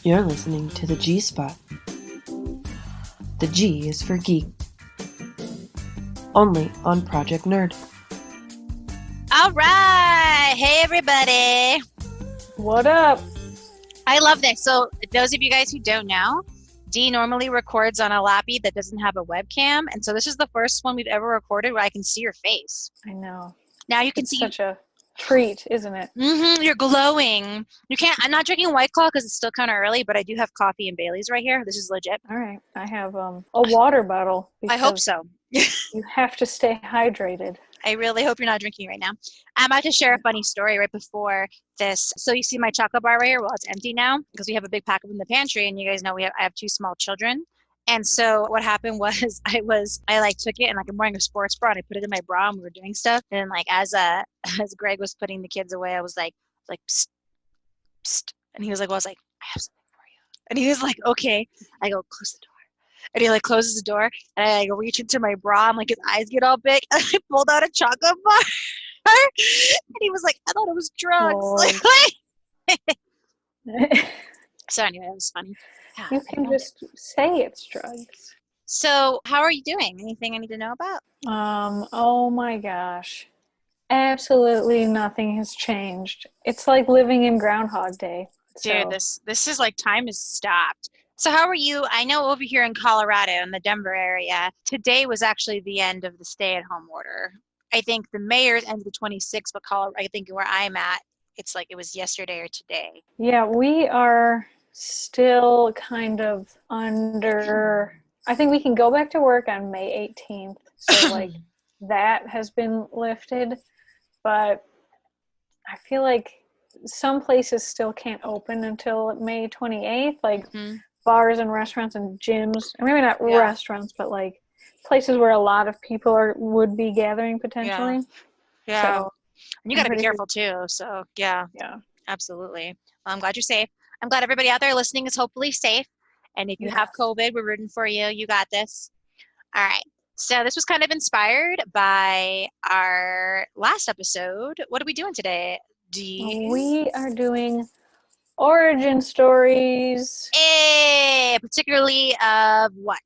You're listening to the G Spot. The G is for Geek. Only on Project Nerd. All right. Hey, everybody. What up? I love this. So those of you guys who don't know, Dee normally records on a lappy that doesn't have a webcam. And so this is the first one we've ever recorded where I can see your face. I know. Now you can It's see. such a treat, isn't it? You're glowing. You can't. I'm not drinking White Claw because it's still kind of early, but I do have coffee and Bailey's right here. This is legit. All right. I have a water bottle. I hope so. You have to stay hydrated. I really hope you're not drinking right now. I'm about to share a funny story right before this. So you see my chocolate bar right here? Well, it's empty now because we have a big pack of them in the pantry, and you guys know I have two small children. And so what happened was I took it and I'm wearing a sports bra and I put it in my bra and we were doing stuff. And as Greg was putting the kids away, I was like, psst, psst. And he was like, well, I was like, I have something for you. And he was like, okay. I go, close the door. And he closes the door and I reach into my bra and his eyes get all big. And I pulled out a chocolate bar. And he was like, I thought it was drugs. So anyway, it was funny. You can just say it's drugs. So how are you doing? Anything I need to know about? Oh my gosh. Absolutely nothing has changed. It's like living in Groundhog Day. Dude, this is like time has stopped. So how are you? I know over here in Colorado, in the Denver area, today was actually the end of the stay-at-home order. I think the mayor's ended the 26th, but I think where I'm at, it's like it was yesterday or today. Yeah, we are still kind of under. I think we can go back to work on May 18th. So that has been lifted, but I feel like some places still can't open until May 28th, bars and restaurants and gyms. Maybe not restaurants, but places where a lot of people would be gathering potentially. Yeah. So, and you got to be careful too. So yeah, absolutely. Well, I'm glad you're safe. I'm glad everybody out there listening is hopefully safe. And if you have COVID, we're rooting for you. You got this. All right. So this was kind of inspired by our last episode. What are we doing today, Dee? We are doing origin stories. Particularly of what?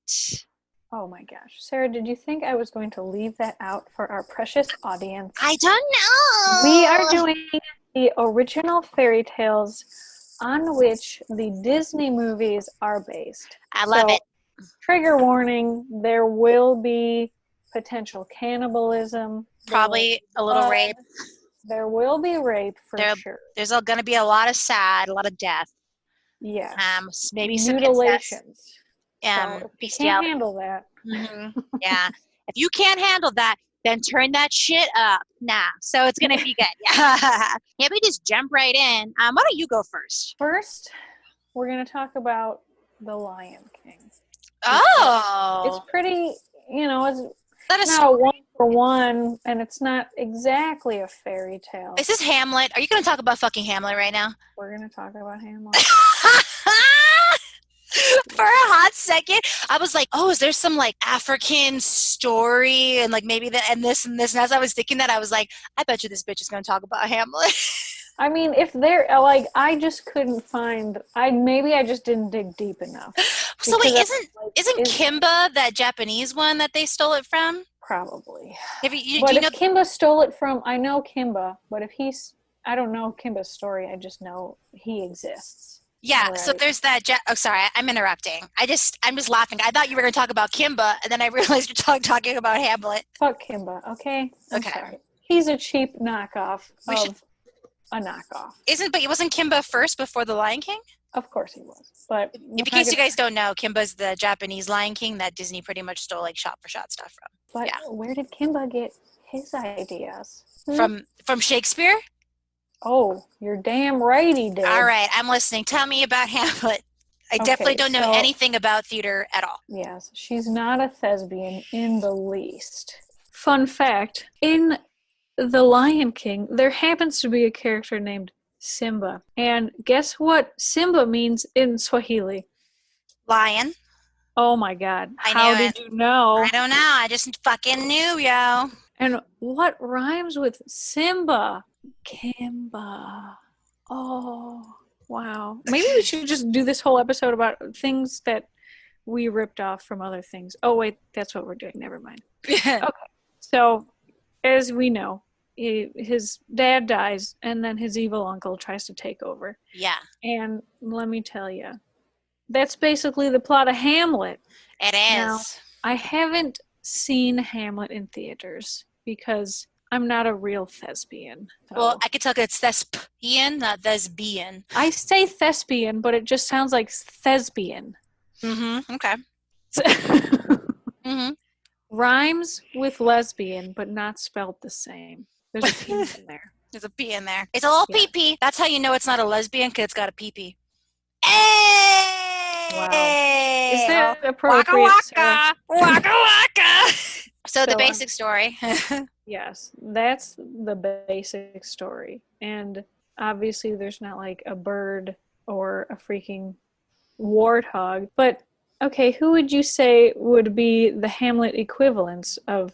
Oh my gosh. Sarah, did you think I was going to leave that out for our precious audience? I don't know. We are doing the original fairy tales on which the Disney movies are based. I love it. Trigger warning, there will be potential cannibalism. Probably a little rape. There will be rape for sure. There's going to be a lot of sad, a lot of death. Yes. Maybe some mutilations. So if you can't handle that. Mm-hmm. Yeah. If you can't handle that, then turn that shit up. So it's going to be good. Yeah, we just jump right in. Why don't you go first? First, we're going to talk about The Lion King. Oh. It's pretty, it's not a one-for-one, and it's not exactly a fairy tale. Is this Hamlet? Are you going to talk about fucking Hamlet right now? We're going to talk about Hamlet. For a hot second, I was like, oh, is there some African story and maybe that and this and this? And as I was thinking that, I was like, I bet you this bitch is going to talk about Hamlet. I mean, if they're I just couldn't find. I just didn't dig deep enough. So wait, isn't Kimba that Japanese one that they stole it from? Probably. If Kimba stole it from, I know Kimba, but I don't know Kimba's story. I just know he exists. Yeah, right. So there's that. Oh, sorry, I'm interrupting. I'm just laughing. I thought you were going to talk about Kimba, and then I realized you're talking about Hamlet. Fuck Kimba, okay? I'm sorry. He's a cheap knockoff of a knockoff. But wasn't Kimba first before the Lion King? Of course he was. But in case you guys don't know, Kimba's the Japanese Lion King that Disney pretty much stole shot for shot stuff from. But where did Kimba get his ideas? From Shakespeare? Oh, you're damn right he did. All right, I'm listening. Tell me about Hamlet. I definitely don't know anything about theater at all. Yes, she's not a thespian in the least. Fun fact, in The Lion King, there happens to be a character named Simba. And guess what Simba means in Swahili? Lion. Oh my God. How did you know? I don't know. I just fucking knew, yo. And what rhymes with Simba? Kimba. Oh, Wow. Maybe we should just do this whole episode about things that we ripped off from other things. Oh, wait, that's what we're doing. Never mind. Okay. So, as we know, his dad dies, and then his evil uncle tries to take over. Yeah. And let me tell you, that's basically the plot of Hamlet. It is. Now, I haven't seen Hamlet in theaters because I'm not a real thespian. So. Well, I could tell it's thespian, not thespian. I say thespian, but it just sounds like thespian. Mm-hmm. Okay. Mm-hmm. Rhymes with lesbian, but not spelled the same. There's a P in there. There's a P in there. It's a little pee-pee. That's how you know it's not a lesbian, because it's got a pee-pee. Hey! Wow. Is that appropriate, Waka Sarah? waka! Waka waka! So the So, basic story. Yes, that's the basic story. And obviously there's not like a bird or a freaking warthog. But, okay, who would you say would be the Hamlet equivalents of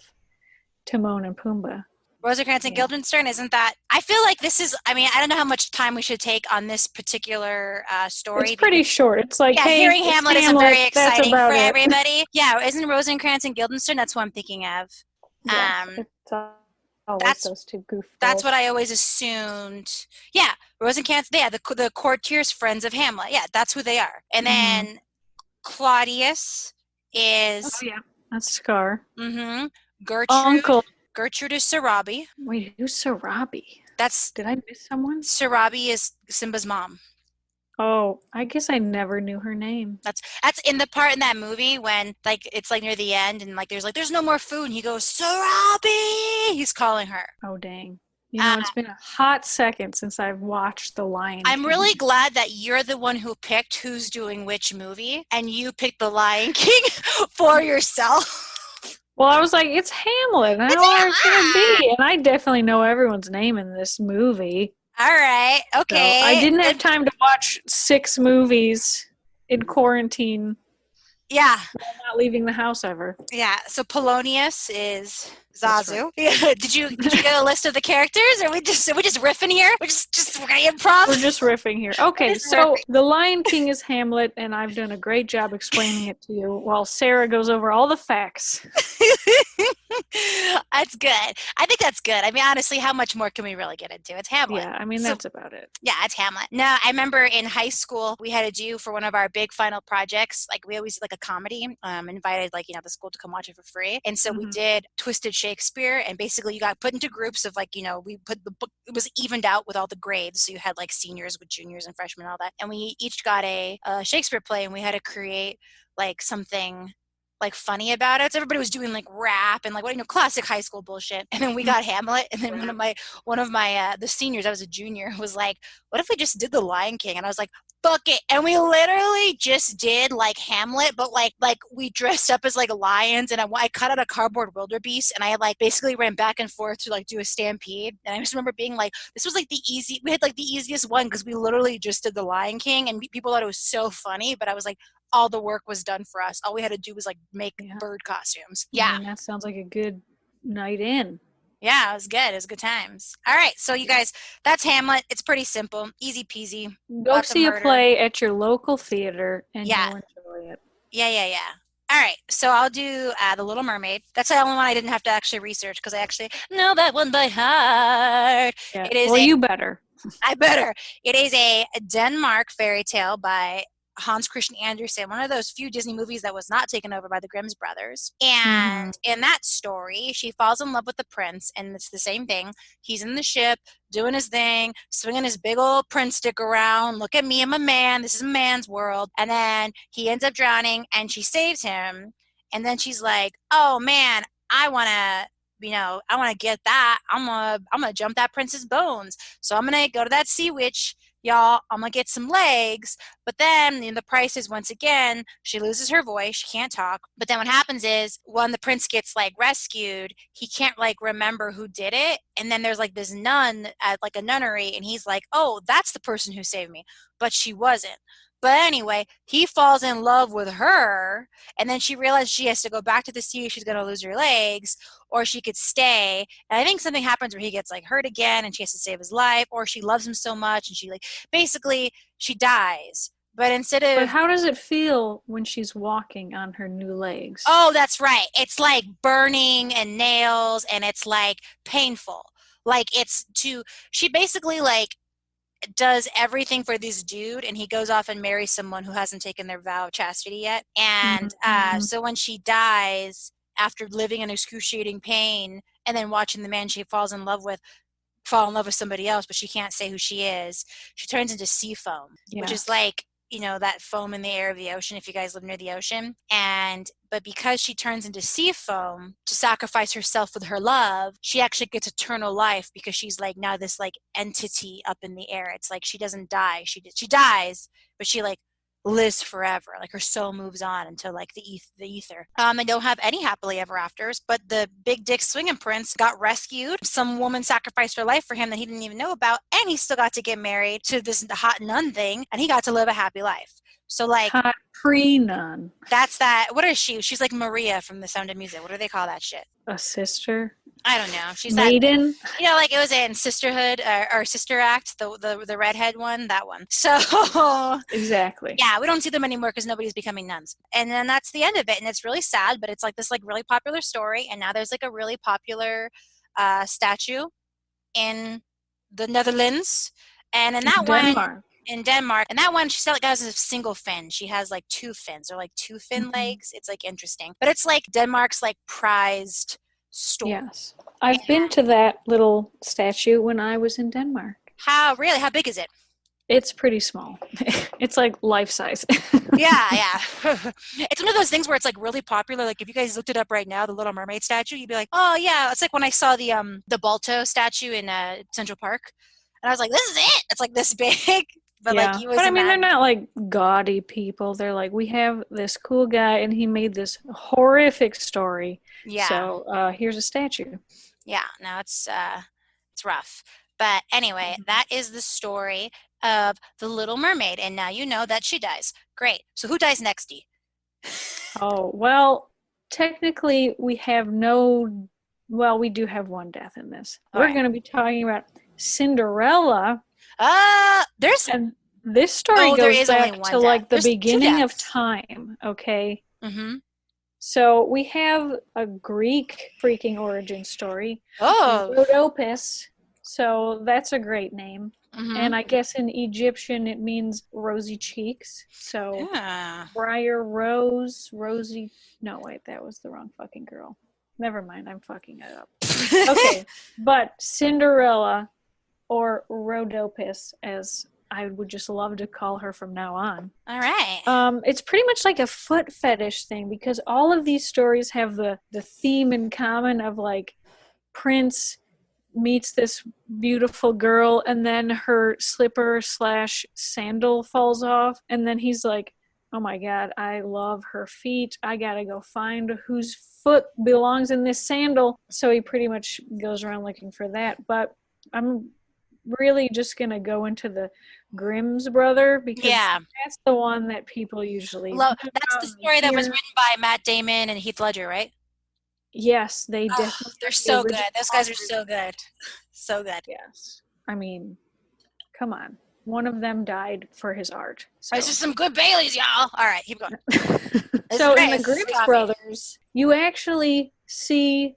Timon and Pumbaa? Rosencrantz and Guildenstern, isn't that? I feel like this is, I mean, I don't know how much time we should take on this particular story. It's pretty short. It's like, hey, hearing Hamlet isn't very exciting for it. everybody. Yeah, isn't Rosencrantz and Guildenstern? That's who I'm thinking of. Yes, it's always those two goofballs. That's what I always assumed. Yeah, Rosencrantz, the courtiers, friends of Hamlet. Yeah, that's who they are. And then Claudius is... Oh, yeah, that's Scar. Mm-hmm. Uncle. Gertrude is Sarabi. Wait, who's Sarabi? Did I miss someone? Sarabi is Simba's mom. Oh, I guess I never knew her name. That's in the part in that movie when like it's like near the end and like there's no more food and he goes, Sarabi! He's calling her. Oh, dang. You know, it's been a hot second since I've watched The Lion King. I'm really glad that you're the one who picked who's doing which movie and you picked The Lion King for yourself. Well, I was like, it's Hamlet. I know where it's going to be. And I definitely know everyone's name in this movie. All right. Okay. So I didn't have time to watch 6 movies in quarantine. Yeah. While not leaving the house ever. Yeah. So Polonius is Zazu. Right. Did you get a list of the characters? Or are we just riffing here? We're just we're gonna improv. We're just riffing here. Okay, so The Lion King is Hamlet, and I've done a great job explaining it to you while Sarah goes over all the facts. That's good. I think that's good. I mean, honestly, how much more can we really get into? It's Hamlet. Yeah, I mean, that's about it. Yeah, it's Hamlet. No, I remember in high school, we had to do for one of our big final projects, like we always did like a comedy, invited like, the school to come watch it for free. And so we did Twisted Shakespeare, and basically you got put into groups of like, we put the book, it was evened out with all the grades. So you had like seniors with juniors and freshmen and all that. And we each got a Shakespeare play, and we had to create like something like funny about it. So everybody was doing like rap and like classic high school bullshit. And then we got Hamlet, and then one of my the seniors, I was a junior, was like, what if we just did The Lion King? And I was like, fuck it. And we literally just did like Hamlet, but like we dressed up as like lions, and I cut out a cardboard wildebeest, and I like basically ran back and forth to like do a stampede. And I just remember being like, this was like we had like the easiest one because we literally just did The Lion King, and people thought it was so funny, but I was like, all the work was done for us. All we had to do was like make bird costumes. Yeah. And that sounds like a good night in. Yeah, it was good. It was good times. All right. So you guys, that's Hamlet. It's pretty simple. Easy peasy. Go see a play at your local theater and you'll enjoy it. Yeah. All right. So I'll do The Little Mermaid. That's the only one I didn't have to actually research because I actually know that one by heart. Yeah. You better. I better. It is a Denmark fairy tale by Hans Christian Andersen, one of those few Disney movies that was not taken over by the Grimm's brothers. And in that story, she falls in love with the prince, and it's the same thing. He's in the ship, doing his thing, swinging his big old prince stick around. Look at me, I'm a man. This is a man's world. And then he ends up drowning, and she saves him. And then she's like, oh, man, I want to get that. I'm gonna jump that prince's bones. So I'm going to go to that sea witch. Y'all, I'm going to get some legs. But then the price is, once again, she loses her voice. She can't talk. But then what happens is when the prince gets like rescued, he can't like remember who did it. And then there's like this nun at like a nunnery. And he's like, oh, that's the person who saved me. But she wasn't. But anyway, he falls in love with her, and then she realizes she has to go back to the sea. She's going to lose her legs, or she could stay. And I think something happens where he gets like hurt again, and she has to save his life, or she loves him so much, and she like basically she dies. But instead But of how does it feel when she's walking on her new legs? oh, that's right. It's like burning and nails, and it's like painful. Like it's to she basically like does everything for this dude, and he goes off and marries someone who hasn't taken their vow of chastity yet. And so when she dies after living in excruciating pain and then watching the man she falls in love with fall in love with somebody else, but she can't say who she is, she turns into sea foam, which is like, you know, that foam in the air of the ocean if you guys live near the ocean. But because she turns into sea foam to sacrifice herself with her love, she actually gets eternal life because she's like now this like entity up in the air. It's like she doesn't die. She dies, but she like lives forever. Like her soul moves on into like the ether. And don't have any happily ever afters, but the big dick swinging prince got rescued. Some woman sacrificed her life for him that he didn't even know about, and he still got to get married to this hot nun thing, and he got to live a happy life. So like hot pre-nun. that's that. What is she? She's like Maria from The Sound of Music. What do they call that shit? A sister? I don't know. She's maiden. That, you know, like it was in Sisterhood or Sister Act, the redhead one, that one. So exactly. Yeah, we don't see them anymore because nobody's becoming nuns. And then that's the end of it, and it's really sad. But it's like this like really popular story, and now there's like a really popular statue in the Netherlands, and in that one. In Denmark, and that one she still has a single fin. She has like two fins or like two fin legs. It's like interesting, but it's like Denmark's like prized store. Yes, I've been to that little statue when I was in Denmark. How big is it? It's pretty small. It's like life size. Yeah. It's one of those things where it's like really popular. Like if you guys looked it up right now, the Little Mermaid statue, you'd be like, oh yeah. It's like when I saw the Balto statue in Central Park, and I was like, this is it. It's like this big. But yeah. like, but I mean, they're not like gaudy people. They're like, we have this cool guy, and he made this horrific story. Yeah. So here's a statue. Yeah. No, it's rough. But anyway, that is the story of the Little Mermaid, and now you know that she dies. Great. So who dies next, Dee? Oh well, technically we have no. Well, we do have one death in this. We're going to be talking about Cinderella. And this story goes back to like the beginning of time, okay? Mm-hmm. So we have a Greek freaking origin story. Oh. Rhodopis. So that's a great name. Mm-hmm. And I guess in Egyptian it means rosy cheeks. So Briar Rose, Rosy. No, wait, that was the wrong fucking girl. Never mind, I'm fucking it up. Okay, but Cinderella, or Rhodopis, as I would just love to call her from now on. All right. It's pretty much like a foot fetish thing because all of these stories have the theme in common of like Prince meets this beautiful girl and then her slipper / sandal falls off and then he's like, oh my god, I love her feet. I gotta go find whose foot belongs in this sandal. So he pretty much goes around looking for that. But I'm really just gonna go into the Grimm's brother because that's the one that people usually love. That's the story that was written by Matt Damon and Heath Ledger, right? Yes, they definitely. They're so good. Those guys are so good. So good. Yes. I mean, come on. One of them died for his art. So. This is some good Baileys, y'all. All right, keep going. So in the Grimm's brothers, you actually see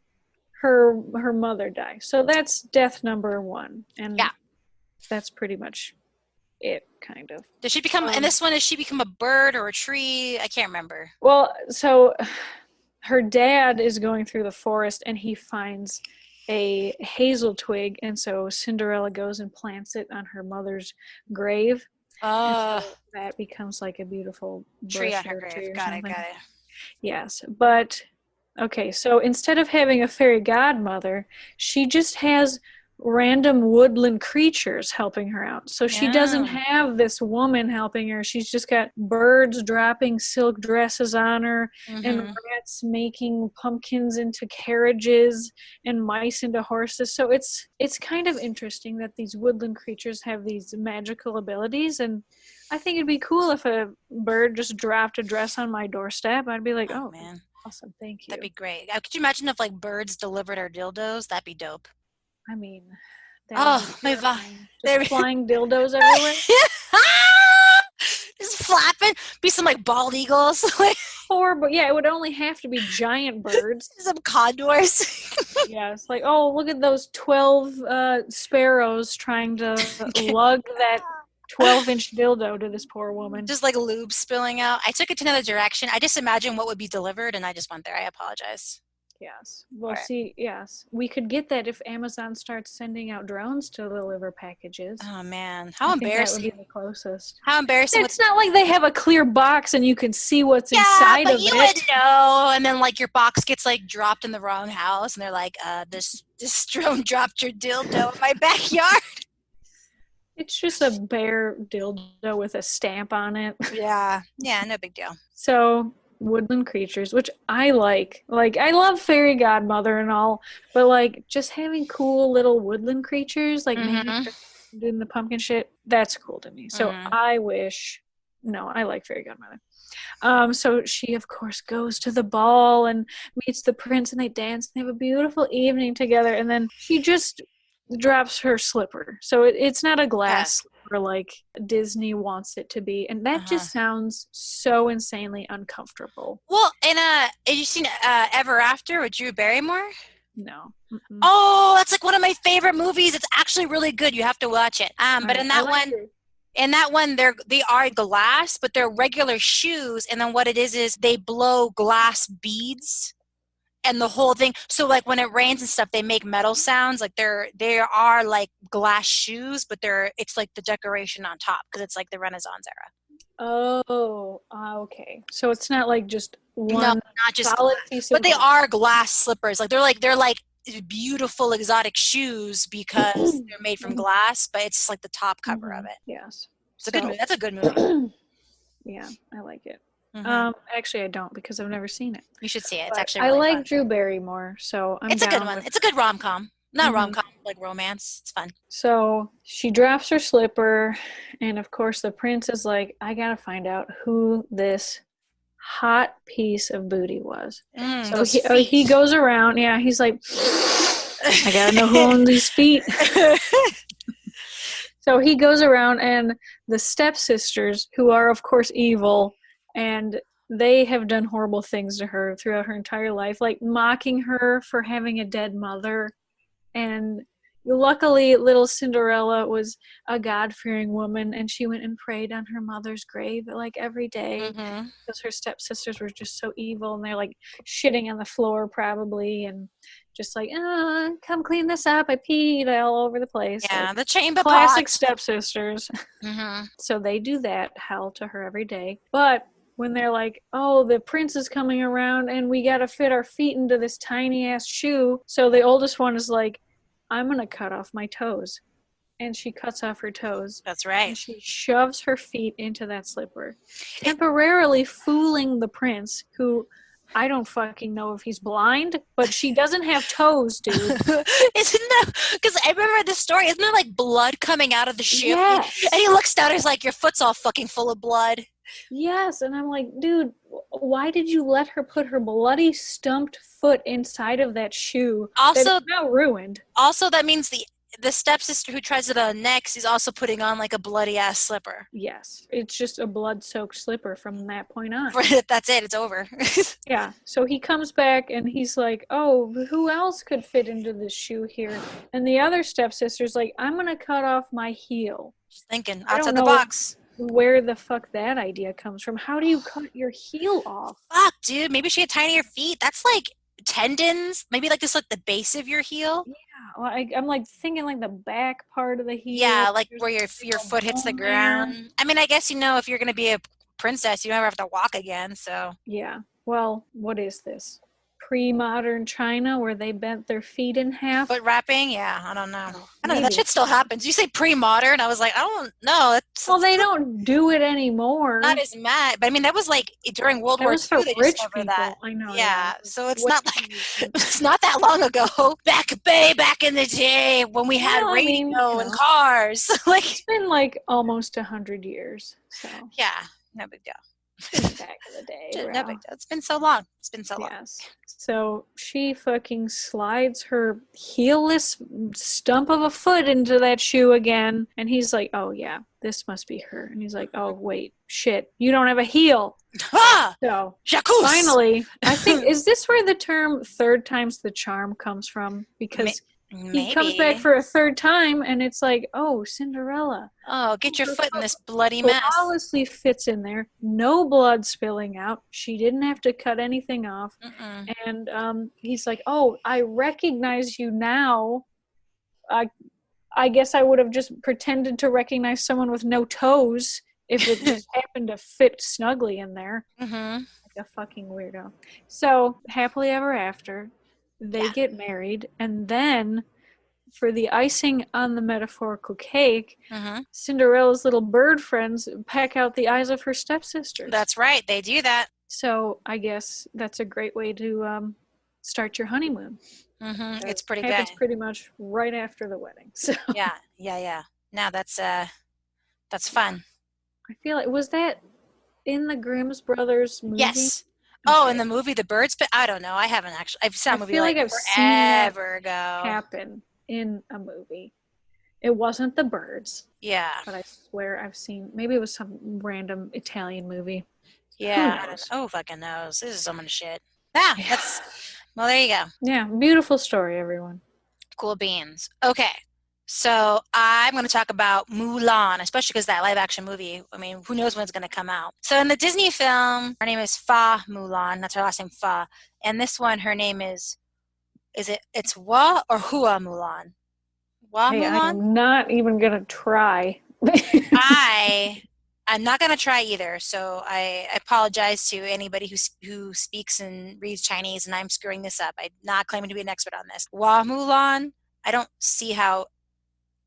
her mother die. So that's death number 1. And that's pretty much it, kind of. Does she become, in this one, does she become a bird or a tree? I can't remember. Well, so her dad is going through the forest and he finds a hazel twig, and so Cinderella goes and plants it on her mother's grave. So that becomes like a beautiful tree on her grave. Got it. Yes, but okay, so instead of having a fairy godmother, she just has random woodland creatures helping her out. So she doesn't have this woman helping her. She's just got birds dropping silk dresses on her and rats making pumpkins into carriages and mice into horses. So it's kind of interesting that these woodland creatures have these magical abilities, and I think it'd be cool if a bird just dropped a dress on my doorstep. I'd be like, oh man, awesome, thank you. That'd be great. Could you imagine if like birds delivered our dildos? That'd be dope. I mean, my God. Just flying dildos everywhere. Just flapping. Be some like bald eagles. But yeah, it would only have to be giant birds. Some condors. Yeah, it's like, oh, look at those 12 sparrows trying to lug that 12-inch dildo to this poor woman. Just like lube spilling out. I took it to another direction. I just imagined what would be delivered, and I just went there. I apologize. Yes. Well, yes. We could get that if Amazon starts sending out drones to deliver packages. Oh, man. How embarrassing. That would be the closest. How embarrassing. It's not like they have a clear box and you can see what's inside of it. Yeah, but you would know. And then, like, your box gets, like, dropped in the wrong house. And they're like, this drone dropped your dildo in my backyard. It's just a bare dildo with a stamp on it. Yeah. Yeah, no big deal. So... woodland creatures, which I like. Like, I love fairy godmother and all, but like just having cool little woodland creatures, like maybe doing the pumpkin shit, that's cool to me. So I like fairy godmother. So she of course goes to the ball and meets the prince, and they dance and they have a beautiful evening together, and then she just drops her slipper. So it's not a glass slipper like Disney wants it to be, and that just sounds so insanely uncomfortable. Well, and have you seen Ever After with Drew Barrymore? No. Mm-mm. Oh, that's like one of my favorite movies. It's actually really good. You have to watch it. But in that one, they are glass, but they're regular shoes, and then what it is they blow glass beads. And the whole thing, so like when it rains and stuff, they make metal sounds. Like they are like glass shoes, but it's like the decoration on top because it's like the Renaissance era. Oh, okay. So it's not like just one. No, not just solid glass, piece of but they are glass slippers. Like they're like beautiful exotic shoes because they're made from glass, but it's just like the top cover of it. Yes, it's a good movie. That's a good movie. Yeah, I like it. Actually, I don't because I've never seen it. You should see it. It's but actually really I like fun. Drew Barrymore, so it's a good one. It's a good rom-com. Not rom-com, like romance. It's fun. So she drops her slipper, and of course the prince is like, I gotta find out who this hot piece of booty was. So he goes around. Yeah, he's like, I gotta know who owns these feet. So he goes around, and the stepsisters, who are of course evil, and they have done horrible things to her throughout her entire life, like mocking her for having a dead mother. And luckily, little Cinderella was a God-fearing woman, and she went and prayed on her mother's grave like every day because her stepsisters were just so evil, and they're like shitting on the floor probably, and just like, come clean this up. I peed all over the place. Yeah, like, the chamber classic pots. Stepsisters. So they do that hell to her every day. But when they're like, oh, the prince is coming around and we got to fit our feet into this tiny ass shoe. So the oldest one is like, I'm going to cut off my toes. And she cuts off her toes. That's right. And she shoves her feet into that slipper, temporarily fooling the prince, who I don't fucking know if he's blind, but she doesn't have toes, dude. Isn't that, because I remember the story, isn't there like blood coming out of the shoe? Yes. And he looks down and he's like, your foot's all fucking full of blood. Yes, and I'm like, dude, why did you let her put her bloody stumped foot inside of that shoe? Also, that is now ruined. Also, that means the stepsister who tries it on next is also putting on like a bloody ass slipper. Yes, it's just a blood-soaked slipper from that point on. That's it. It's over. Yeah, so he comes back and he's like, oh, who else could fit into this shoe here? And the other stepsister's like, I'm going to cut off my heel. Just thinking outside the box. Where the fuck that idea comes from. How do you cut your heel off? Fuck, dude. Maybe she had tinier feet. That's like tendons. Maybe like just like the base of your heel. Yeah. Well, I'm like thinking like the back part of the heel. Yeah, like where your foot hits the ground. I mean, I guess, if you're going to be a princess, you never have to walk again, so. Yeah. Well, what is this? pre-modern China where they bent their feet in half. Foot wrapping? Yeah, I don't know. Oh, I don't know. That maybe. shit still happens. You say pre-modern, I was like, I don't know. Well, they don't do it anymore. Not as mad, but I mean that was like during World That War was II. for They rich discovered people. that. I know. Yeah, so it's Way not like too- it's not that long ago. Back in the day when we had Well, I radio mean, and cars. Like, it's been like almost 100 years. So yeah, no big deal. back in the day, No bro. big deal. It's been so long. It's been so long. Yes. So she fucking slides her heelless stump of a foot into that shoe again. And he's like, oh, yeah, this must be her. And he's like, oh, wait, shit, you don't have a heel. Ah! So Jacques! finally, I think, is this where the term third time's the charm comes from? Because he comes back for a third time and it's like, oh, Cinderella. Oh, get your foot in this bloody mess. Flawlessly fits in there. No blood spilling out. She didn't have to cut anything off. Mm-mm. And he's like, oh, I recognize you now. I guess I would have just pretended to recognize someone with no toes if it just happened to fit snugly in there. Mm-hmm. Like a fucking weirdo. So, happily ever after, they get married, and then for the icing on the metaphorical cake, Cinderella's little bird friends peck out the eyes of her stepsisters. That's right, they do that. So I guess that's a great way to start your honeymoon. Mm-hmm. It's pretty happens good. pretty much right after the wedding. So yeah. Now that's fun. I feel like, was that in the Grimm's Brothers movie? Yes. Okay. Oh, in the movie The Birds? But I don't know. I haven't actually. I've seen a movie like I've forever seen that ago. Happen in a movie. It wasn't The Birds. Yeah. But I swear I've seen, maybe it was some random Italian movie. Yeah. Who fucking knows? This is so much shit. Well, there you go. Yeah, beautiful story, everyone. Cool beans. Okay. So I'm going to talk about Mulan, especially because that live action movie, I mean, who knows when it's going to come out. So in the Disney film, her name is Hua Mulan. That's her last name, Hua. And this one, her name it's Hua or Hua Mulan? Hua Mulan? I'm not even going to try. I'm not going to try either. So I apologize to anybody who speaks and reads Chinese, and I'm screwing this up. I'm not claiming to be an expert on this. Hua Mulan, I don't see how.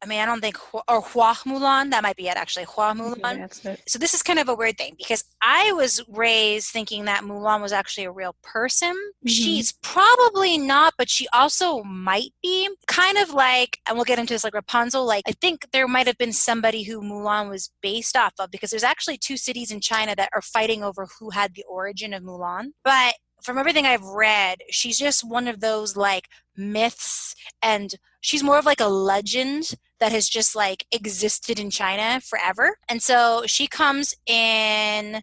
I don't think, or Hua Mulan, that might be it actually, Hua Mulan. Yeah, that's it. So this is kind of a weird thing because I was raised thinking that Mulan was actually a real person. Mm-hmm. She's probably not, but she also might be. Kind of like, and we'll get into this like Rapunzel, like I think there might have been somebody who Mulan was based off of because there's actually 2 cities in China that are fighting over who had the origin of Mulan. But from everything I've read, she's just one of those like myths, and she's more of like a legend that has just like existed in China forever. And so she comes in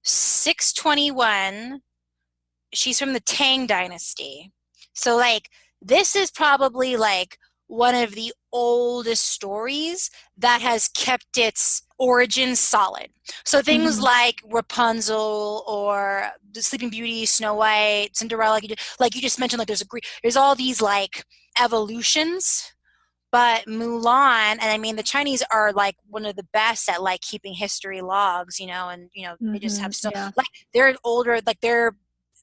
621. She's from the Tang dynasty. So like this is probably like one of the oldest stories that has kept its origins solid. So things like Rapunzel or the Sleeping Beauty, Snow White, Cinderella, like you just mentioned, like there's all these like evolutions. But Mulan, and I mean the Chinese are like one of the best at like keeping history logs, and they just have like they're older, like they're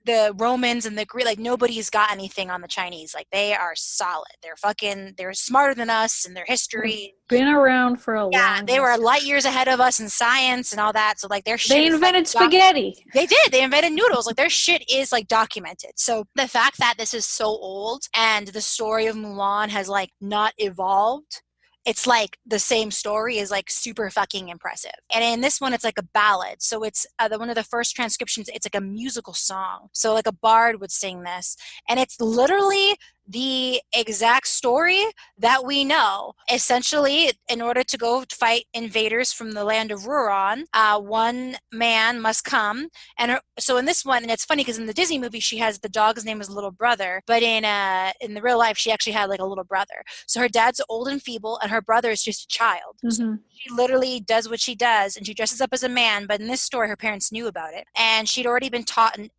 the Romans and the Greek, like nobody's got anything on the Chinese. Like they are solid. They're smarter than us in their history. They've been around for a long time. Yeah, they were light years ahead of us in science and all that. So like their shit. They invented spaghetti. They did. They invented noodles. Like their shit is like documented. So the fact that this is so old and the story of Mulan has like not evolved, it's like the same story is like super fucking impressive. And in this one, it's like a ballad. So it's one of the first transcriptions. It's like a musical song. So like a bard would sing this. And it's literally the exact story that we know. Essentially, in order to go fight invaders from the land of Ruron, one man must come. And so in this one, and it's funny because in the Disney movie, she has the dog's name as Little Brother, but in the real life, she actually had like a little brother. So her dad's old and feeble, and her brother is just a child. So she literally does what she does, and she dresses up as a man. But in this story, her parents knew about it, and she'd already been taught and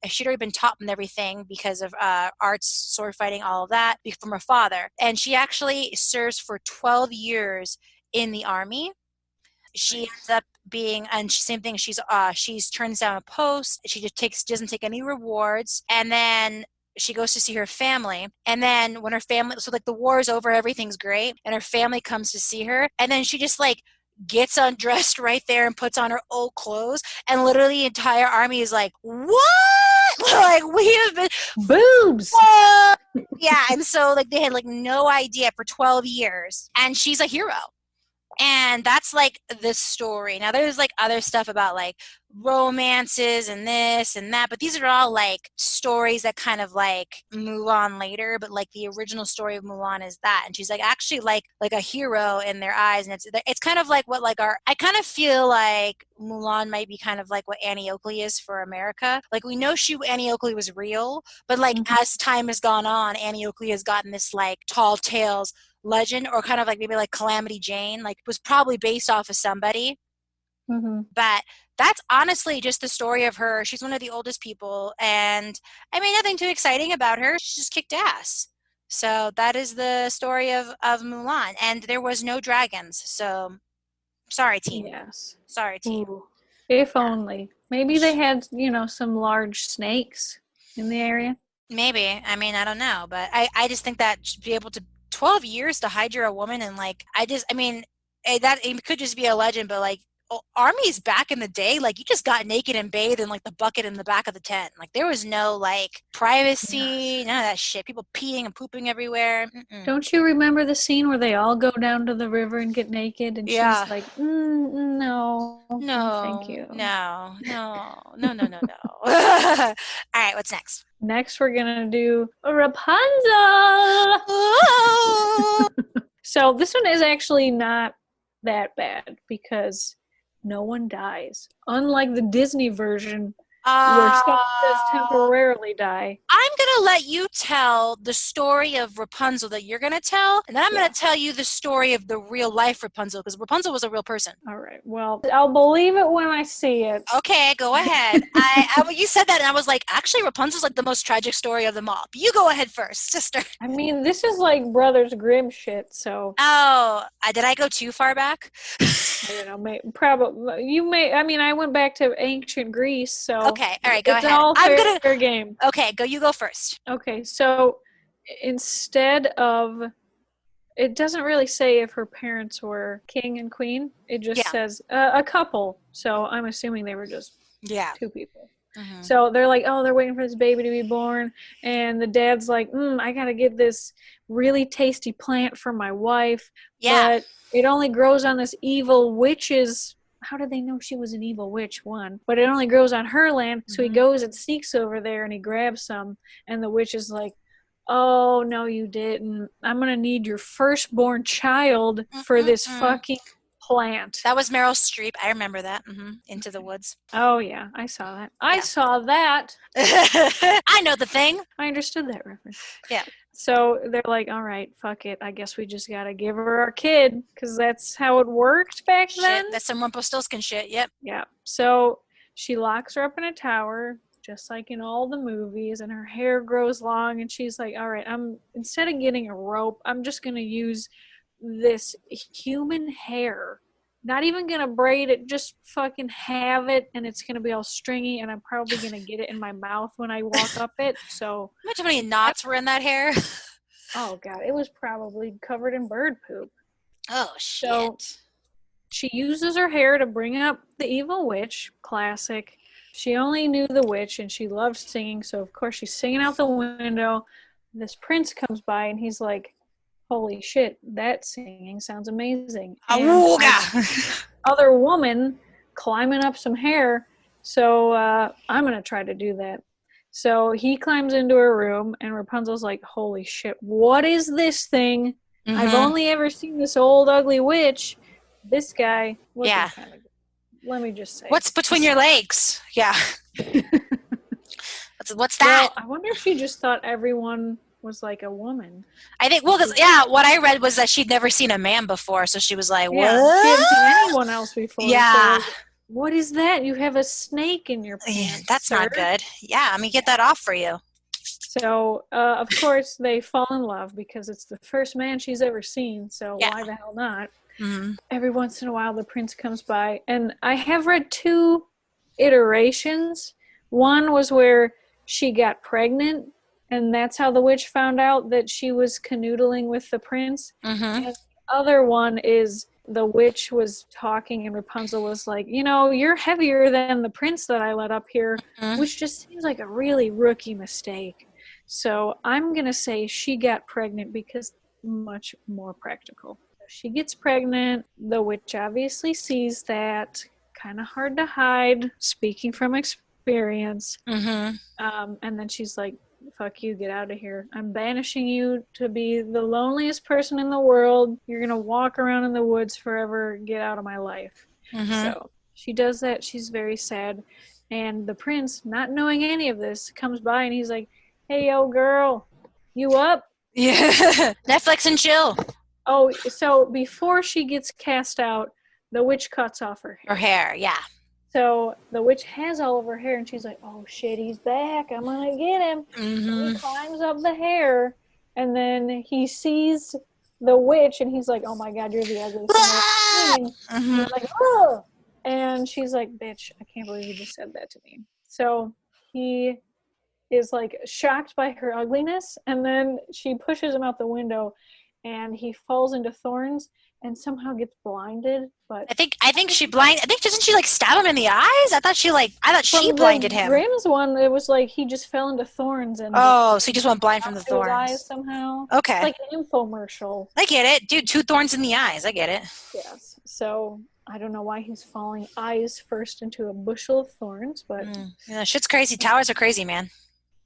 everything because of arts, sword fighting, all of that from her father. And she actually serves for 12 years in the army. She ends up being, and same thing, she's turns down a post. She just doesn't take any rewards. And then she goes to see her family, and then when her family, so like the war is over, everything's great, and her family comes to see her, and then she just like gets undressed right there and puts on her old clothes, and literally the entire army is like, what? Like, we have been boobs. What? Yeah, and so like they had like no idea for 12 years, and she's a hero. And that's like the story. Now there's like other stuff about like romances and this and that, but these are all like stories that kind of like move on later. But like the original story of Mulan is that, and she's like actually like a hero in their eyes, and it's kind of like what like I kind of feel like Mulan might be kind of like what Annie Oakley is for America. Like we know Annie Oakley was real, but like as time has gone on, Annie Oakley has gotten this like tall tales legend, or kind of like maybe like Calamity Jane, like was probably based off of somebody. But that's honestly just the story of her. She's one of the oldest people, and I mean nothing too exciting about her. She just kicked ass. So that is the story of Mulan, and there was no dragons. So sorry, team. Yes. Sorry, team. Ooh. If only. Maybe they had, some large snakes in the area. Maybe. I mean, I don't know, but I just think that should be able to 12 years to hide you're a woman, and like I mean that it could just be a legend, but like armies back in the day, like you just got naked and bathed in like the bucket in the back of the tent. Like there was no like privacy, none of that shit. People peeing and pooping everywhere. Don't you remember the scene where they all go down to the river and get naked, and she's like, no, thank you. No. All right, what's next? Next, we're gonna do Rapunzel. So this one is actually not that bad because no one dies. Unlike the Disney version, where someone does temporarily die. I'm going to let you tell the story of Rapunzel that you're going to tell, and then I'm going to tell you the story of the real life Rapunzel, because Rapunzel was a real person. All right. Well, I'll believe it when I see it. Okay, go ahead. You said that, and I was like, actually, Rapunzel's like the most tragic story of them all. But you go ahead first, sister. I mean, this is like Brothers Grimm shit, so. Oh, did I go too far back? I don't know. Probably you may. I mean, I went back to ancient Greece, so. Okay, all right, go ahead. It's all fair game. Okay, you go first. Okay, so instead of, it doesn't really say if her parents were king and queen. It just says a couple. So I'm assuming they were just two people. Mm-hmm. So they're like, they're waiting for this baby to be born, and the dad's like, I gotta get this really tasty plant for my wife. Yeah. But it only grows on this evil witch's. How did they know she was an evil witch? One, but it only grows on her land. So he goes and sneaks over there and he grabs some, and the witch is like, "Oh no, you didn't. I'm gonna need your firstborn child for this fucking plant." That was Meryl Streep. I remember that. Into the Woods. Oh yeah, I saw that. I saw that. I know the thing. I understood that reference. Yeah. So they're like, all right, fuck it. I guess we just gotta give her our kid, because that's how it worked back then. That's some Rumpelstiltskin shit, yep. Yeah. So she locks her up in a tower, just like in all the movies, and her hair grows long, and she's like, all right, instead of getting a rope, I'm just gonna use this human hair. Not even gonna braid it, just fucking have it, and it's gonna be all stringy, and I'm probably gonna get it in my mouth when I walk up it. So imagine how many knots were in that hair. Oh god, it was probably covered in bird poop. Oh shit. So she uses her hair to bring up the evil witch. Classic. She only knew the witch, and she loved singing, so of course she's singing out the window. This prince comes by, and he's like, holy shit, that singing sounds amazing. Other woman climbing up some hair, so I'm going to try to do that. So he climbs into her room, and Rapunzel's like, holy shit, what is this thing? I've only ever seen this old ugly witch. This guy, kind of, let me just say. What's between your legs? Yeah. What's that? Well, I wonder if she just thought everyone was like a woman. I think, because what I read was that she'd never seen a man before, so she was like, what? She hadn't seen anyone else before. Yeah. So, what is that? You have a snake in your pants. Yeah, that's sir. Not good. Yeah, I mean, get that off for you. So, of course, they fall in love because it's the first man she's ever seen, so why the hell not? Mm-hmm. Every once in a while, the prince comes by, and I have read 2 iterations. One was where she got pregnant, And that's how the witch found out that she was canoodling with the prince. Mm-hmm. And the other one is the witch was talking and Rapunzel was like, you're heavier than the prince that I let up here, Mm-hmm. which just seems like a really rookie mistake. So I'm going to say she got pregnant because much more practical. She gets pregnant. The witch obviously sees that. Kind of hard to hide, speaking from experience. Mm-hmm. And then she's like, fuck you, get out of here. I'm banishing you to be the loneliest person in the world. You're going to walk around in the woods forever. Get out of my life. Mm-hmm. So she does that. She's very sad. And the prince, not knowing any of this, comes by and he's like, hey, yo, girl, you up? Yeah. Netflix and chill. Oh, so before she gets cast out, the witch cuts off her hair. Her hair, yeah. So the witch has all of her hair, and she's like, oh, shit, he's back. I'm going to get him. Mm-hmm. So he climbs up the hair, and then he sees the witch, and he's like, oh, my God, you're the ugliest thing I've seen. Mm-hmm. He's like, oh! And she's like, bitch, I can't believe you just said that to me. So he is, like, shocked by her ugliness, and then she pushes him out the window, and he falls into thorns and somehow gets blinded. But I think she doesn't she like stab him in the eyes? I thought she blinded him. Grimm's one, it was like he just fell into thorns and so he just went blind from the his eyes thorns. somehow. Okay. It's like an infomercial. I get it. Dude, 2 thorns in the eyes. I get it. Yes. So I don't know why he's falling eyes first into a bushel of thorns, but Yeah, shit's crazy. Towers are crazy, man.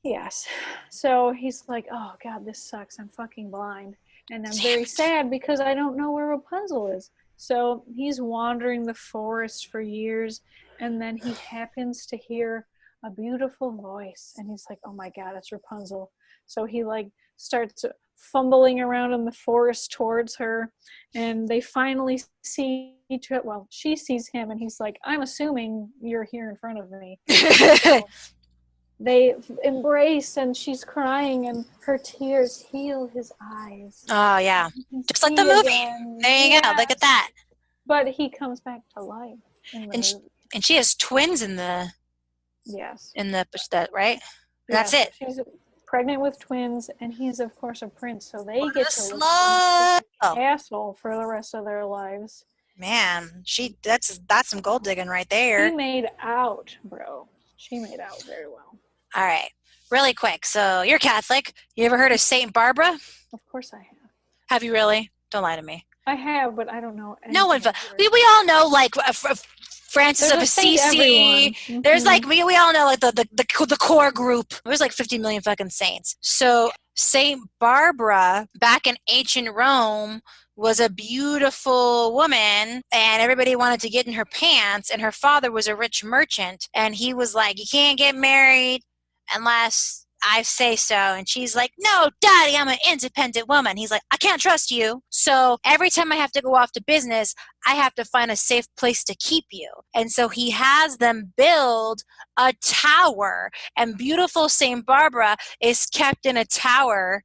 yes. So he's like, oh God, this sucks. I'm fucking blind. And I'm very sad because I don't know where Rapunzel is. So he's wandering the forest for years, and then he happens to hear a beautiful voice, and he's like, oh my God, it's Rapunzel. So he like starts fumbling around in the forest towards her, and they finally see each other. Well, she sees him, and he's like, I'm assuming you're here in front of me. So they embrace, and she's crying, and her tears heal his eyes. Oh, yeah. Just like the movie. Again. There you go. Look at that. But he comes back to life in the movie. And she has twins in the Yes. Right? That's it. She's pregnant with twins, and he's, of course, a prince, so they get to live in Slut. a castle for the rest of their lives. Man, that's some gold digging right there. She made out, bro. She made out very well. All right. Really quick. So you're Catholic. You ever heard of Saint Barbara? Of course I have. Have you really? Don't lie to me. I have, but I don't know. No one. We all know, like, Francis of Assisi. Mm-hmm. There's like, we all know, like, the core group. There's like 50 million fucking saints. So Saint Barbara, back in ancient Rome, was a beautiful woman, and everybody wanted to get in her pants, and her father was a rich merchant, and he was like, you can't get married unless I say so. And she's like, no, Daddy, I'm an independent woman. He's like, I can't trust you. So every time I have to go off to business, I have to find a safe place to keep you. And so he has them build a tower, and beautiful St. Barbara is kept in a tower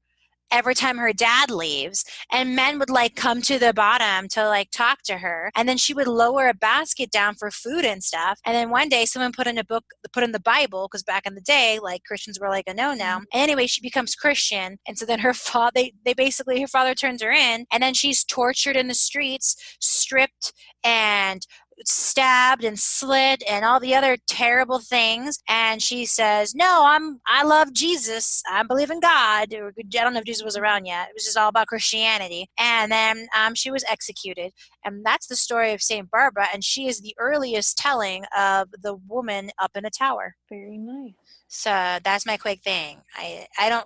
every time her dad leaves, and men would like come to the bottom to like talk to her, and then she would lower a basket down for food and stuff. And then one day someone put in the Bible, because back in the day, like, Christians were like a no now. And anyway, she becomes Christian, and so then her father, her father turns her in, and then she's tortured in the streets, stripped and stabbed and slit and all the other terrible things. And she says, no, I love Jesus, I believe in God. I don't know if Jesus was around yet. It was just all about Christianity. And then she was executed. And that's the story of Saint Barbara, and she is the earliest telling of the woman up in a tower. Very nice. So that's my quick thing.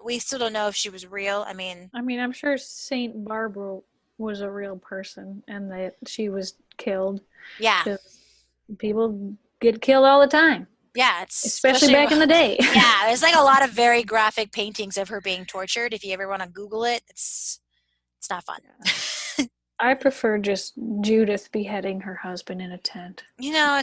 We still don't know if she was real. I mean, I'm sure Saint Barbara was a real person, and that she was killed. Yeah. People get killed all the time. Yeah, especially back in the day. Yeah, there's like a lot of very graphic paintings of her being tortured. If you ever want to Google it, it's not fun. I prefer just Judith beheading her husband in a tent.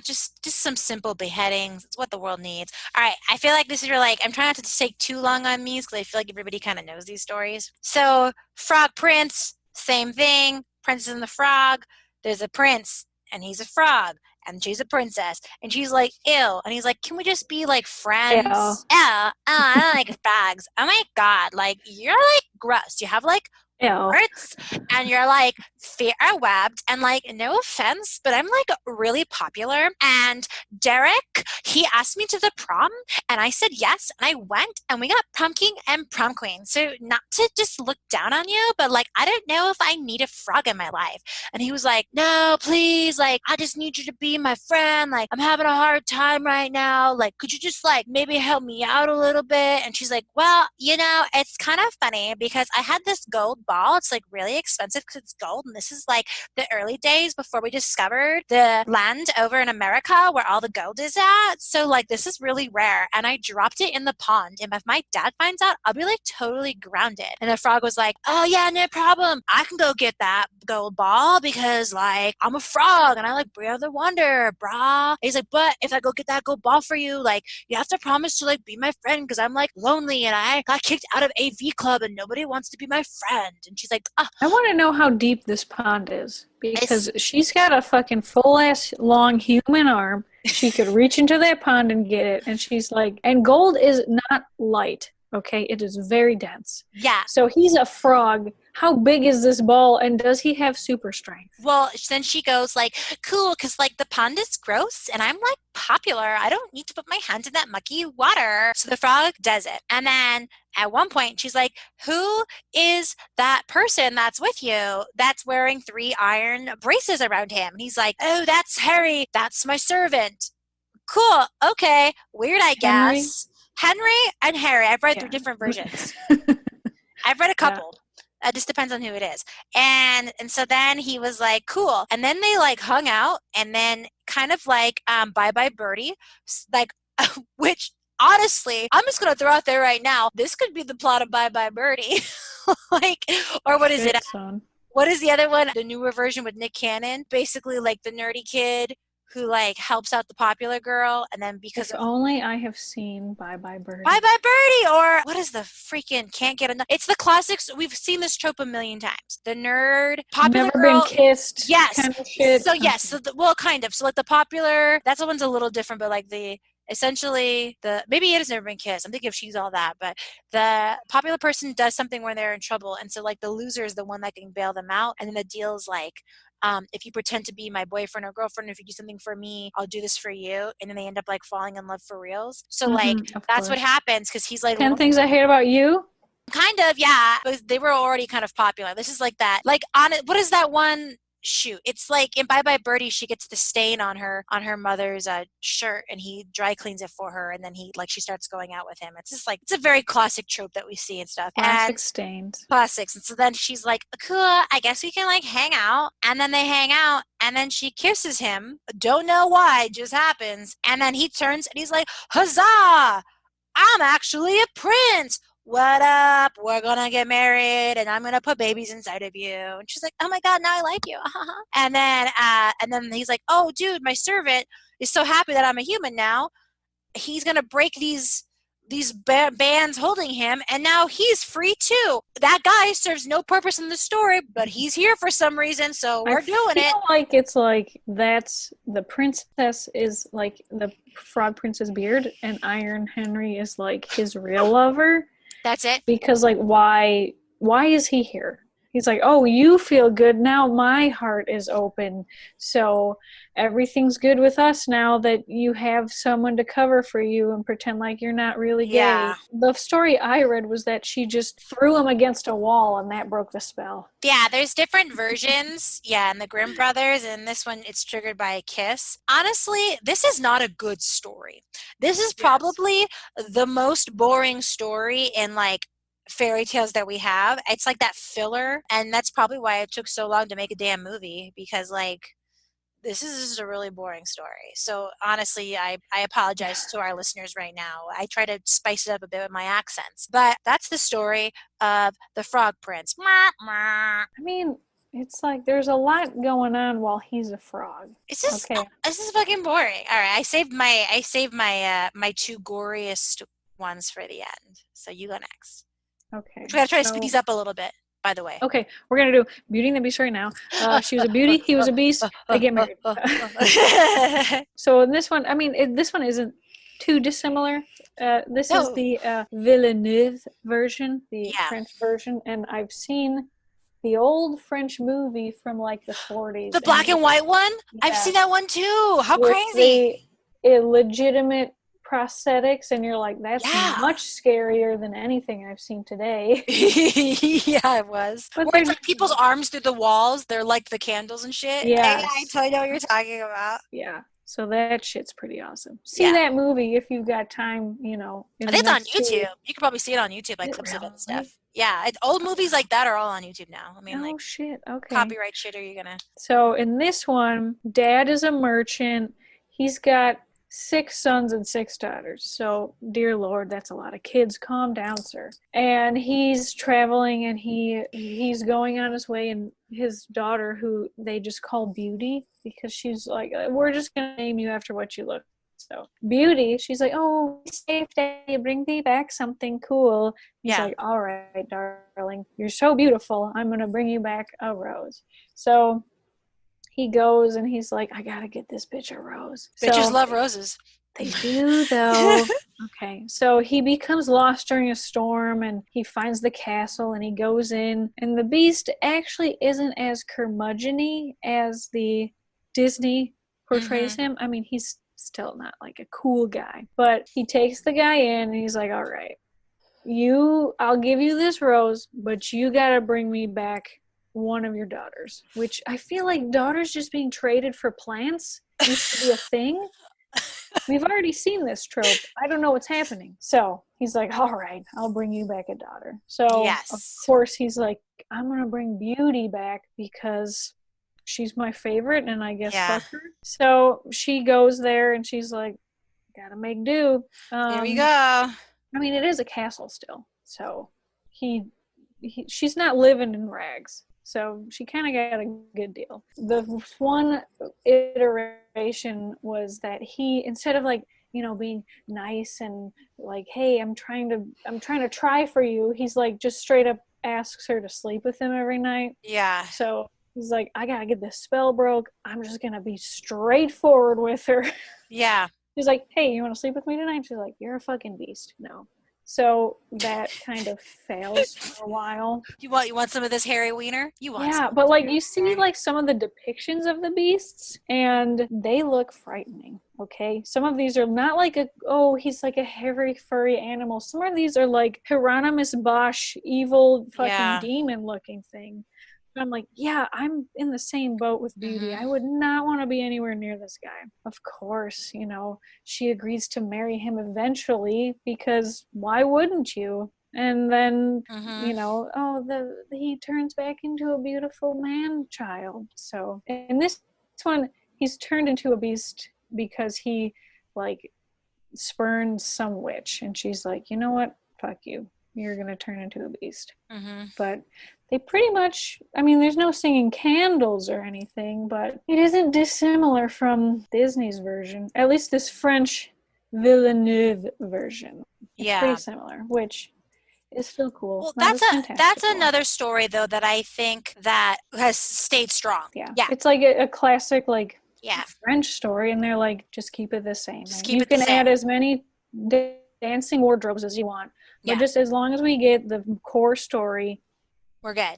Just some simple beheadings. It's what the world needs. All right, I feel like this is I'm trying not to take too long on these, because I feel like everybody kind of knows these stories. So, Frog Prince, same thing. Princess and the Frog. There's a prince, and he's a frog. and she's a princess. And she's like, ew. And he's like, can we just be like Ew. friends? Ew. Oh, I don't like frogs. Oh my God. Like, you're like gross. You have like Ew. warts and you're like fair webbed, and like, no offense, but I'm like really popular. And Derek, he asked me to the prom and I said yes, and I went and we got prom king and prom queen. So not to just look down on you, but like, I don't know if I need a frog in my life. And he was like, no, please, like, I just need you to be my friend. Like, I'm having a hard time right now. Like, could you just like maybe help me out a little bit? And she's like, well, you know, it's kind of funny because I had this gold ball. It's like really expensive because it's gold. And this is like the early days before we discovered the land over in America where all the gold is at. So like, this is really rare. And I dropped it in the pond. And if my dad finds out, I'll be like totally grounded. And the frog was like, oh yeah, no problem. I can go get that gold ball because like, I'm a frog and I like Bria the Wonder, brah. And he's like, but if I go get that gold ball for you, like, you have to promise to like be my friend because I'm like lonely and I got kicked out of AV club and nobody wants to be my friend. And she's like, oh, I want to know how deep this pond is because she's got a fucking full ass long human arm. She could reach into that pond and get it. And she's like, and gold is not light. Okay, it is very dense. yeah. So he's a frog. How big is this ball, and does he have super strength? Well, then she goes like, cool, because like the pond is gross and I'm like popular. I don't need to put my hand in that mucky water. So the frog does it. And then at one point she's like, who is that person that's with you that's wearing 3 iron braces around him? And he's like, oh, that's Harry. That's my servant. Cool. Okay. Weird, I guess. Henry and Harry. I've read 3 different versions. I've read a couple. It just depends on who it is. And so then he was like, cool. And then they like hung out and then kind of like Bye Bye Birdie, like, which honestly, I'm just going to throw out there right now. This could be the plot of Bye Bye Birdie. Like, or what is it? What is the other one? The newer version with Nick Cannon. Basically like the nerdy kid who like helps out the popular girl, and then because if only I have seen Bye Bye Birdie. Bye Bye Birdie, or what is the freaking can't get enough? It's the classics. We've seen this trope a million times. The nerd, popular never girl, been kissed. Yes. Kind of shit. So yes. So well, kind of. So like the popular. That's the one's a little different, but like the essentially the maybe it has never been kissed. I'm thinking if she's all that, but the popular person does something when they're in trouble, and so like the loser is the one that can bail them out, and then the deal is like, if you pretend to be my boyfriend or girlfriend, if you do something for me, I'll do this for you. And then they end up like falling in love for reals. So like, that's what happens. Cause he's like, 10 Things I Hate About You. Kind of. Yeah. But they were already kind of popular. This is like that, like on it. What is that one? Shoot, it's like in Bye Bye Birdie, she gets the stain on her mother's shirt, and he dry cleans it for her, and then she starts going out with him. It's just like, it's a very classic trope that we see and stuff. Classic stains. Classics. And so then she's like, cool, I guess we can like hang out. And then they hang out, and then she kisses him. Don't know why, just happens. And then he turns and he's like, huzzah! I'm actually a prince. What up? We're gonna get married and I'm gonna put babies inside of you. And she's like, oh my God, now I like you. And then he's like, oh dude, my servant is so happy that I'm a human now. He's gonna break these bands holding him, and now he's free too. That guy serves no purpose in the story, but he's here for some reason, so we're doing it. I feel like it's like that's the princess is like the frog prince's beard, and Iron Henry is like his real lover. That's it. Because like why is he here? He's like, oh, you feel good now. My heart is open. So everything's good with us now that you have someone to cover for you and pretend like you're not really gay. Yeah. The story I read was that she just threw him against a wall and that broke the spell. Yeah, there's different versions. Yeah, and the Grimm brothers, and this one, it's triggered by a kiss. Honestly, this is not a good story. This is probably the most boring story in like fairy tales that we have. It's like that filler, and that's probably why it took so long to make a damn movie, because like this is just a really boring story. So honestly, I apologize to our listeners right now. I try to spice it up a bit with my accents, but that's the story of the Frog Prince. I mean, it's like there's a lot going on while he's a frog. It's just this is fucking boring. All right, I saved my my 2 goriest ones for the end. So you go next. Okay. We gotta try to speed these up a little bit. by the way. Okay, we're gonna do Beauty and the Beast right now. She was a beauty, he was a beast. They get married. So in this one, I mean, this one isn't too dissimilar. This is the Villeneuve version, the French version, and I've seen the old French movie from like the 40s. The black and white one? Yeah. I've seen that one too. How crazy. Illegitimate prosthetics, and you're like, that's much scarier than anything I've seen today. Yeah, it was. But it's like people's arms through the walls. They're like the candles and shit. Yeah. I totally know what you're talking about. Yeah. So that shit's pretty awesome. See that movie if you've got time, you know. I think it's on YouTube. You can probably see it on YouTube, like clips of it and stuff. Yeah, old movies like that are all on YouTube now. I mean, shit. Okay. Copyright shit, are you gonna? So in this one, Dad is a merchant. He's got 6 sons and 6 daughters. So, dear Lord, that's a lot of kids. Calm down, sir. And he's traveling, and he's going on his way, and his daughter, who they just call Beauty, because she's like, we're just going to name you after what you look. So, Beauty, she's like, oh, safe day, bring me back something cool. He's like, all right, darling, you're so beautiful. I'm going to bring you back a rose. So he goes and he's like, I gotta get this bitch a rose. Bitches love roses. They do, though. Okay, so he becomes lost during a storm, and he finds the castle, and he goes in, and the Beast actually isn't as curmudgeon-y as the Disney portrays him. I mean, he's still not like a cool guy, but he takes the guy in, and he's like, all right, I'll give you this rose, but you gotta bring me back one of your daughters, which I feel like daughters just being traded for plants used to be a thing. We've already seen this trope. I don't know what's happening. So he's like, all right, I'll bring you back a daughter. So of course he's like, I'm going to bring Beauty back because she's my favorite, and I guess fuck her. So she goes there, and she's like, gotta make do. Here we go. I mean, it is a castle still. So she's not living in rags. So she kind of got a good deal. The one iteration was that he, instead of like, you know, being nice and like, hey, I'm trying to try for you, he's like just straight up asks her to sleep with him every night. Yeah. So he's like, I gotta get this spell broke. I'm just gonna be straightforward with her. Yeah. He's like, hey, you want to sleep with me tonight? She's like, you're a fucking beast. No. So that kind of fails for a while. You want some of this hairy wiener? But like you see like some of the depictions of the beasts, and they look frightening. Okay, some of these are not like he's like a hairy furry animal. Some of these are like Hieronymus Bosch, evil fucking demon looking thing. I'm like, yeah, I'm in the same boat with Beauty. I would not want to be anywhere near this guy. Of course, you know, she agrees to marry him eventually, because why wouldn't you? And then, you know, he turns back into a beautiful man-child. So in this one, he's turned into a beast because he, like, spurned some witch. And she's like, you know what? Fuck you. You're going to turn into a beast. But they pretty much, I mean, there's no singing candles or anything, but it isn't dissimilar from Disney's version. At least this French Villeneuve version. It's pretty similar, which is still cool. Well, that's another story, though, that I think that has stayed strong. Yeah. It's like a classic, like, French story, and they're like, just keep it the same. You can add as many dancing wardrobes as you want, but just as long as we get the core story, we're good.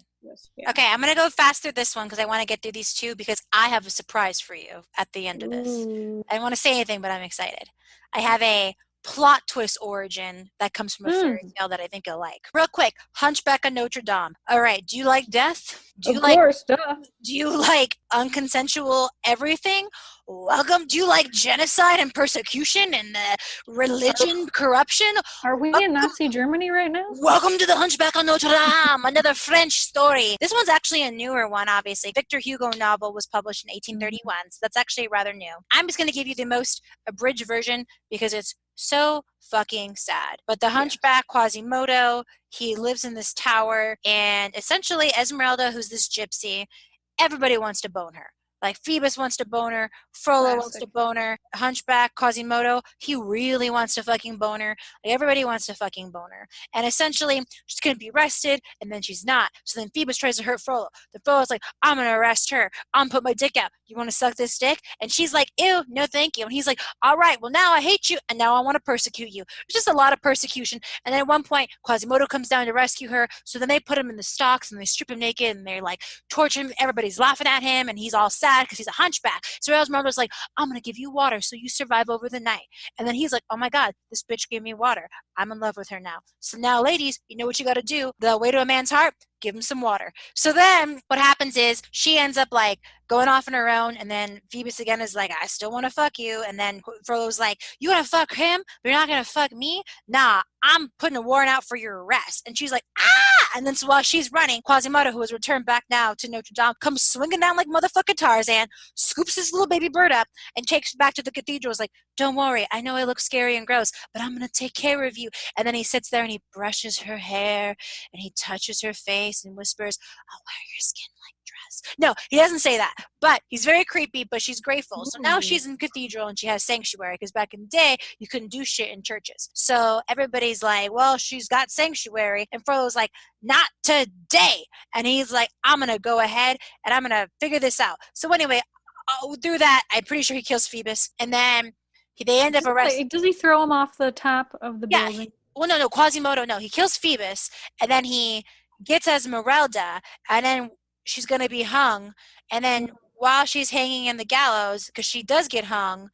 Okay, I'm going to go fast through this one because I want to get through these two, because I have a surprise for you at the end of this. I don't want to say anything, but I'm excited. I have a plot twist origin that comes from a fairy tale that I think you'll like. Real quick, Hunchback of Notre Dame. All right, do you like death? Of course, duh. Do you like unconsensual everything? Welcome. Do you like genocide and persecution and religion corruption? Are we in Nazi Germany right now? Welcome to the Hunchback of Notre Dame, another French story. This one's actually a newer one, obviously. Victor Hugo novel was published in 1831, so that's actually rather new. I'm just going to give you the most abridged version because it's so fucking sad. But the Hunchback, Quasimodo, he lives in this tower, and essentially Esmeralda, who's this gypsy, everybody wants to bone her. Like Phoebus wants to bone her, Frollo wants to Classic. bone her, Hunchback, Quasimodo, he really wants to fucking bone her. Like everybody wants to fucking bone her. And essentially, she's gonna be arrested, and then she's not. So then Phoebus tries to hurt Frollo. The Frollo's like, I'm gonna arrest her. I'm gonna put my dick out. You wanna suck this dick? And she's like, ew, no thank you. And he's like, all right, well now I hate you, and now I want to persecute you. There's just a lot of persecution. And then at one point, Quasimodo comes down to rescue her. So then they put him in the stocks and they strip him naked and they're like torture him. Everybody's laughing at him, and he's all sad because he's a hunchback. So Esmeralda's like, I'm gonna give you water so you survive over the night. And then he's like, oh my god, this bitch gave me water. I'm in love with her now. So now, ladies, you know what you got to do. The way to a man's heart, give him some water. So then what happens is she ends up like going off on her own, and then Phoebus again is like, I still want to fuck you. And then Frollo's like, you want to fuck him, but you're not going to fuck me? Nah, I'm putting a warrant out for your arrest. And she's like, ah! And then so while she's running, Quasimodo, who has returned back now to Notre Dame, comes swinging down like motherfucking Tarzan, scoops his little baby bird up, and takes it back to the cathedral. Is like, don't worry, I know I look scary and gross, but I'm going to take care of you. And then he sits there and he brushes her hair, and he touches her face and whispers, I'll wear your skin like dress. No, he doesn't say that, but he's very creepy, but she's grateful. So now she's in cathedral and she has sanctuary, because back in the day, you couldn't do shit in churches. So everybody's like, well, she's got sanctuary. And Frollo's like, not today. And he's like, I'm going to go ahead and I'm going to figure this out. So anyway, through that, I'm pretty sure he kills Phoebus. And then they end up arresting. Does he throw him off the top of the building? Well, no, Quasimodo, no. He kills Phoebus, and then he gets Esmeralda, and then she's going to be hung. And then while she's hanging in the gallows, because she does get hung,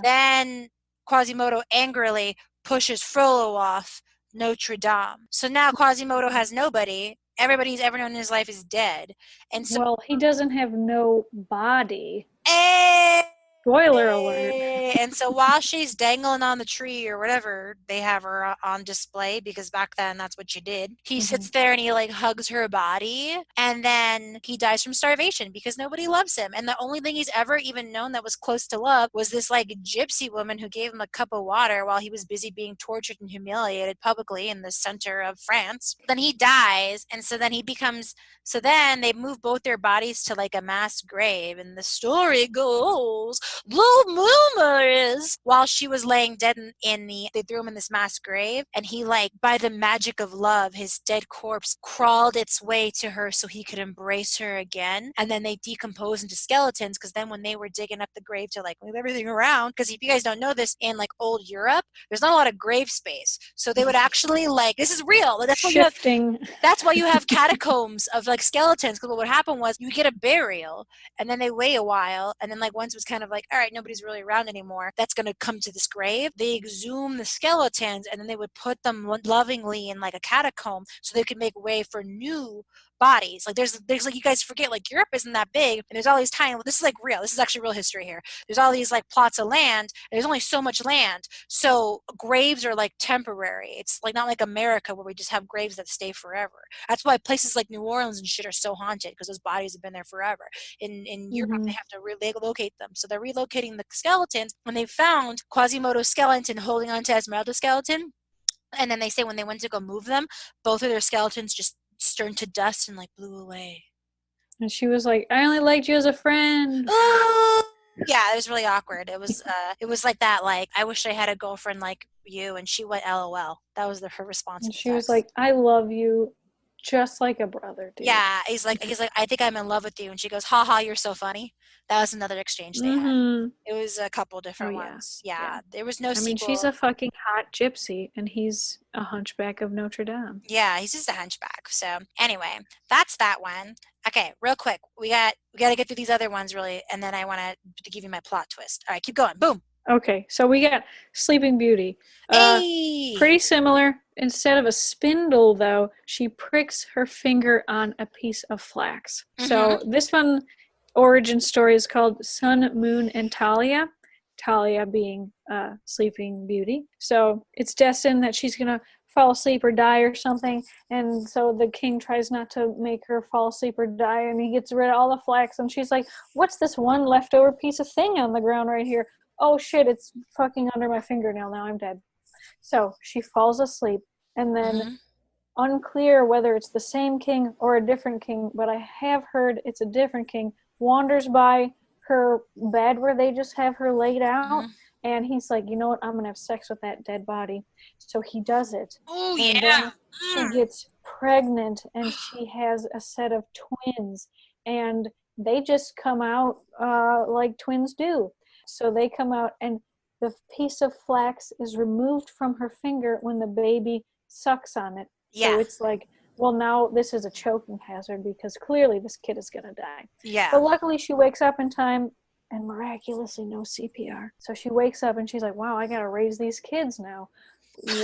then Quasimodo angrily pushes Frollo off Notre Dame. So now Quasimodo has nobody. Everybody he's ever known in his life is dead. And so, well, he doesn't have no body. Spoiler alert. And so while she's dangling on the tree or whatever, they have her on display, because back then that's what you did. He sits there and he like hugs her body, and then he dies from starvation because nobody loves him. And the only thing he's ever even known that was close to love was this like gypsy woman who gave him a cup of water while he was busy being tortured and humiliated publicly in the center of France. Then he dies, and so then he becomes, so then they move both their bodies to like a mass grave, and the story goes, the rumor is, while she was laying dead they threw him in this mass grave, and he like, by the magic of love, his dead corpse crawled its way to her so he could embrace her again. And then they decompose into skeletons, because then when they were digging up the grave to like move everything around, because if you guys don't know this, in like old Europe, there's not a lot of grave space, so they would actually like, this is real. That's why that's why you have catacombs of like skeletons, because what would happen was you would get a burial, and then they wait a while, and then like once it was kind of like, all right, nobody's really around anymore, that's going to come to this grave, they exhume the skeletons, and then they would put them lovingly in like a catacomb so they could make way for new bodies. Like there's like, you guys forget, like Europe isn't that big, and there's all these tiny, this is like real, this is actually real history here, there's all these like plots of land, and there's only so much land, so graves are like temporary. It's like not like America where we just have graves that stay forever. That's why places like New Orleans and shit are so haunted, because those bodies have been there forever. In Europe, they have to relocate them, so they're relocating the skeletons. When they found Quasimodo's skeleton holding onto Esmeralda's skeleton, and then they say when they went to go move them, both of their skeletons just turned to dust and like blew away. And she was like, I only liked you as a friend. Yeah, it was really awkward. It was like that, like, I wish I had a girlfriend like you, and she went LOL. That was her response. And she was like, I love you just like a brother, dude. Yeah, he's like, I think I'm in love with you, and she goes, haha, you're so funny. That was another exchange they had. It was a couple different ones. Yeah, there was no sequel. I mean, she's a fucking hot gypsy, and he's a hunchback of Notre Dame. Yeah, he's just a hunchback. So anyway, that's that one. Okay, real quick, we got to get through these other ones really, and then I want to give you my plot twist. All right, keep going. Boom. Okay, so we got Sleeping Beauty. Pretty similar. Instead of a spindle, though, she pricks her finger on a piece of flax. So this one, origin story is called Sun, Moon, and Talia. Talia being Sleeping Beauty. So it's destined that she's going to fall asleep or die or something, and so the king tries not to make her fall asleep or die, and he gets rid of all the flax, and she's like, what's this one leftover piece of thing on the ground right here? Oh shit, it's fucking under my fingernail, now I'm dead. So she falls asleep, and then unclear whether it's the same king or a different king, but I have heard it's a different king, wanders by her bed where they just have her laid out. Mm-hmm. And he's like, you know what? I'm going to have sex with that dead body. So he does it. Oh, And yeah. then she gets pregnant and she has a set of twins. And they just come out like twins do. So they come out and the piece of flax is removed from her finger when the baby sucks on it. So it's like, well, now this is a choking hazard because clearly this kid is going to die. Yeah. But luckily she wakes up in time and miraculously no CPR. So she wakes up and she's like, wow, I got to raise these kids now.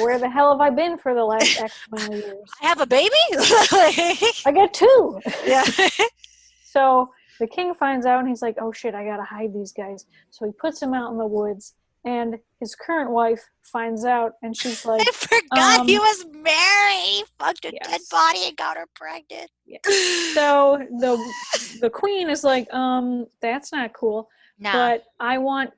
Where the hell have I been for the last X amount of years? I have a baby? I got 2. Yeah. So the king finds out and he's like, oh shit, I got to hide these guys. So he puts them out in the woods and his current wife finds out and she's like, I forgot he was married. He fucked a dead body and got her pregnant. Yeah. So the queen is like, that's not cool. No. But I want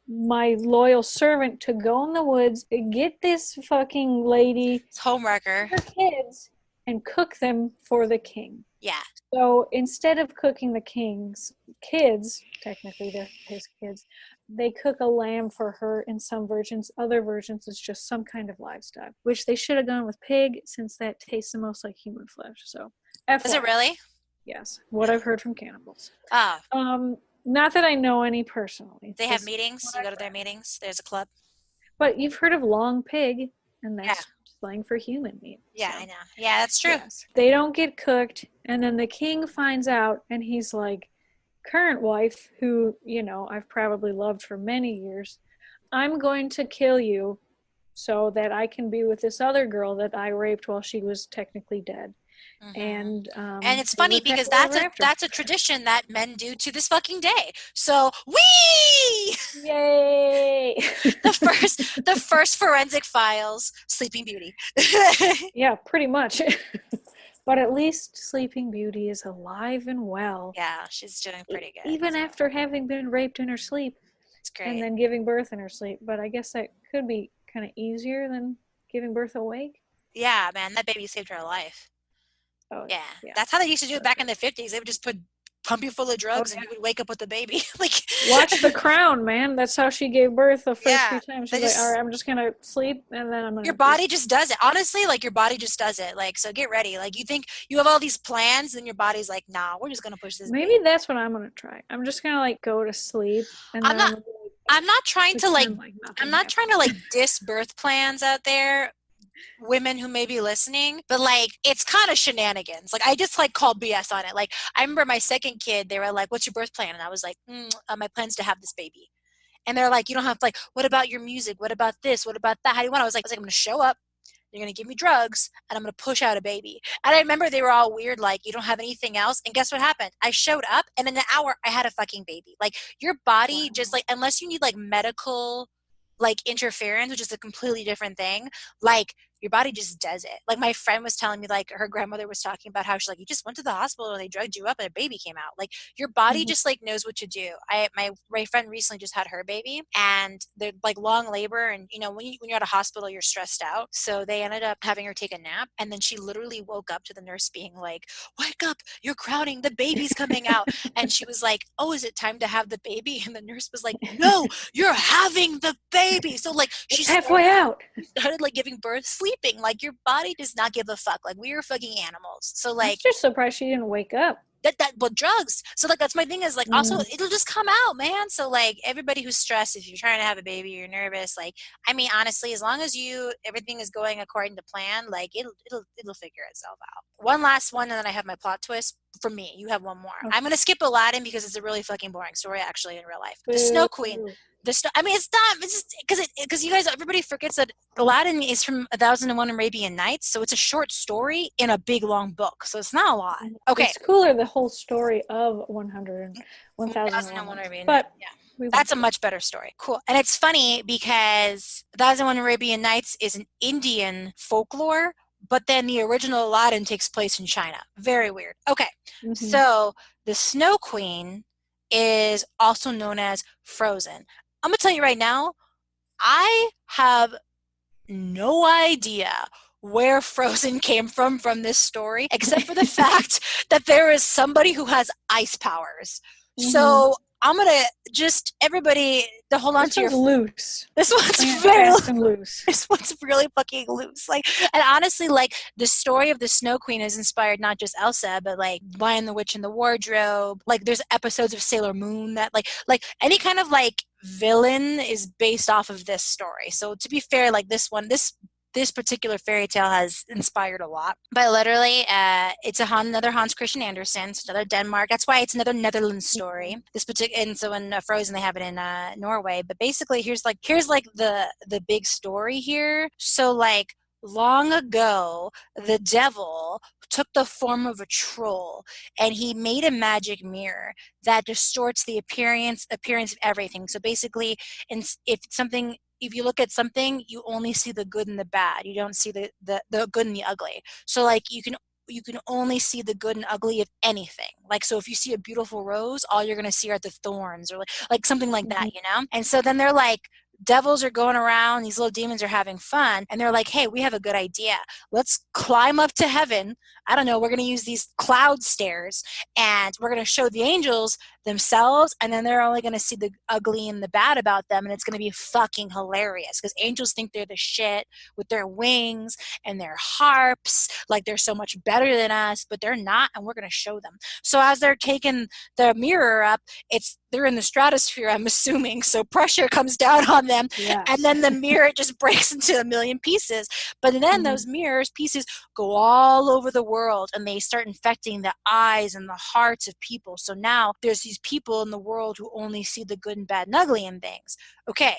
my loyal servant to go in the woods, get this fucking lady, homewrecker, her kids, and cook them for the king. Yeah. So instead of cooking the king's kids, technically they're his kids, they cook a lamb for her in some versions. Other versions it's just some kind of livestock, which they should have gone with pig since that tastes the most like human flesh. So, is it really? Yes, what I've heard from cannibals. Oh. Not that I know any personally. They have meetings. You go to their meetings. There's a club. But you've heard of long pig, and that's slang for human meat. Yeah, so. I know. Yeah, that's true. Yes. They don't get cooked, and then the king finds out, and he's like, current wife, who, you know, I've probably loved for many years, I'm going to kill you so that I can be with this other girl that I raped while she was technically dead. Mm-hmm. And it's funny because that's a tradition that men do to this fucking day. So yay! the first forensic files, Sleeping Beauty. Yeah, pretty much. But at least Sleeping Beauty is alive and well. Yeah, she's doing pretty good. Even after having been raped in her sleep. It's great. And then giving birth in her sleep. But I guess that could be kind of easier than giving birth awake. Yeah, man, that baby saved her life. Oh, yeah. That's how they used to do it back in the 50s. They would just pump you full of drugs and you would wake up with the baby. Like, watch The Crown, man. That's how she gave birth the first few times. She's like, all right, I'm just going to sleep and then I'm going to... Your body just does it. Honestly, like, your body just does it. Like, so get ready. Like, you think you have all these plans and your body's like, nah, we're just going to push this. Maybe that's what I'm going to try. I'm just going to, like, go to sleep. And I'm not trying to diss birth plans out there. Women who may be listening, but like it's kind of shenanigans. Like I just like called BS on it. Like I remember my second kid, they were like, what's your birth plan? And I was like, my plan's to have this baby. And they're like, you don't have to, like, what about your music? What about this? What about that? How do you want? I was like, I'm going to show up. You're going to give me drugs and I'm going to push out a baby. And I remember they were all weird. Like, you don't have anything else. And guess what happened? I showed up and in an hour I had a fucking baby. Like your body just like, unless you need like medical like interference, which is a completely different thing, like your body just does it. Like my friend was telling me, like her grandmother was talking about how she's like, you just went to the hospital and they drugged you up and a baby came out. Like your body just like knows what to do. My friend recently just had her baby and they're like long labor, and you know when you're at a hospital you're stressed out, so they ended up having her take a nap, and then she literally woke up to the nurse being like, wake up, you're crowding, the baby's coming out. And she was like, oh, is it time to have the baby? And the nurse was like, no, you're having the baby. So like she's halfway out, started like giving birth sleeping. Like your body does not give a fuck. Like we are fucking animals. So like I'm just surprised she didn't wake up. But drugs. So like that's my thing is like also it'll just come out, man. So like everybody who's stressed, if you're trying to have a baby, you're nervous, like I mean honestly, as long as everything is going according to plan, like it'll figure itself out. One last one and then I have my plot twist. For me, you have one more. Okay. I'm gonna skip Aladdin because it's a really fucking boring story actually in real life. The Snow Queen. I mean, it's not. It's just because you guys, everybody forgets that Aladdin is from 1001 Arabian Nights, so it's a short story in a big long book, so it's not a lot. Okay, it's cooler the whole story of 1001 Arabian Nights, but yeah, that's a much better story. Cool, and it's funny because 1001 Arabian Nights is an Indian folklore, but then the original Aladdin takes place in China. Very weird. Okay, so the Snow Queen is also known as Frozen. I'm going to tell you right now, I have no idea where Frozen came from this story, except for the fact that there is somebody who has ice powers. So I'm gonna just everybody to hold on This to your. one's loose. This one's Playing it very. fast and loose. This one's really fucking loose. Like, and honestly, like the story of the Snow Queen is inspired not just Elsa, but like Lion the Witch in the Wardrobe. Like, there's episodes of Sailor Moon that like any kind of like villain is based off of this story. So to be fair, like this particular fairy tale has inspired a lot. But literally, it's another Hans Christian Andersen, it's another Denmark. That's why it's another Netherlands story. And so in Frozen they have it in Norway. But basically, here's like the big story here. So like long ago, the devil took the form of a troll, and he made a magic mirror that distorts the appearance of everything. So basically, if you look at something, you only see the good and the bad. You don't see the good and the ugly. So like you can only see the good and ugly of anything. Like, so if you see a beautiful rose, all you're going to see are the thorns, or like something like that, you know? And so then they're like, devils are going around, these little demons are having fun, and they're like, hey, we have a good idea. Let's climb up to heaven. I don't know, we're going to use these cloud stairs, and we're going to show the angels themselves, and then they're only going to see the ugly and the bad about them, and it's going to be fucking hilarious because angels think they're the shit with their wings and their harps, like they're so much better than us, but they're not, and we're going to show them. So as they're taking the mirror up, they're in the stratosphere, I'm assuming, so pressure comes down on them, and then the mirror just breaks into a million pieces. But then those mirrors pieces go all over the world, and they start infecting the eyes and the hearts of people. So now there's these people in the world who only see the good and bad and ugly in things. Okay,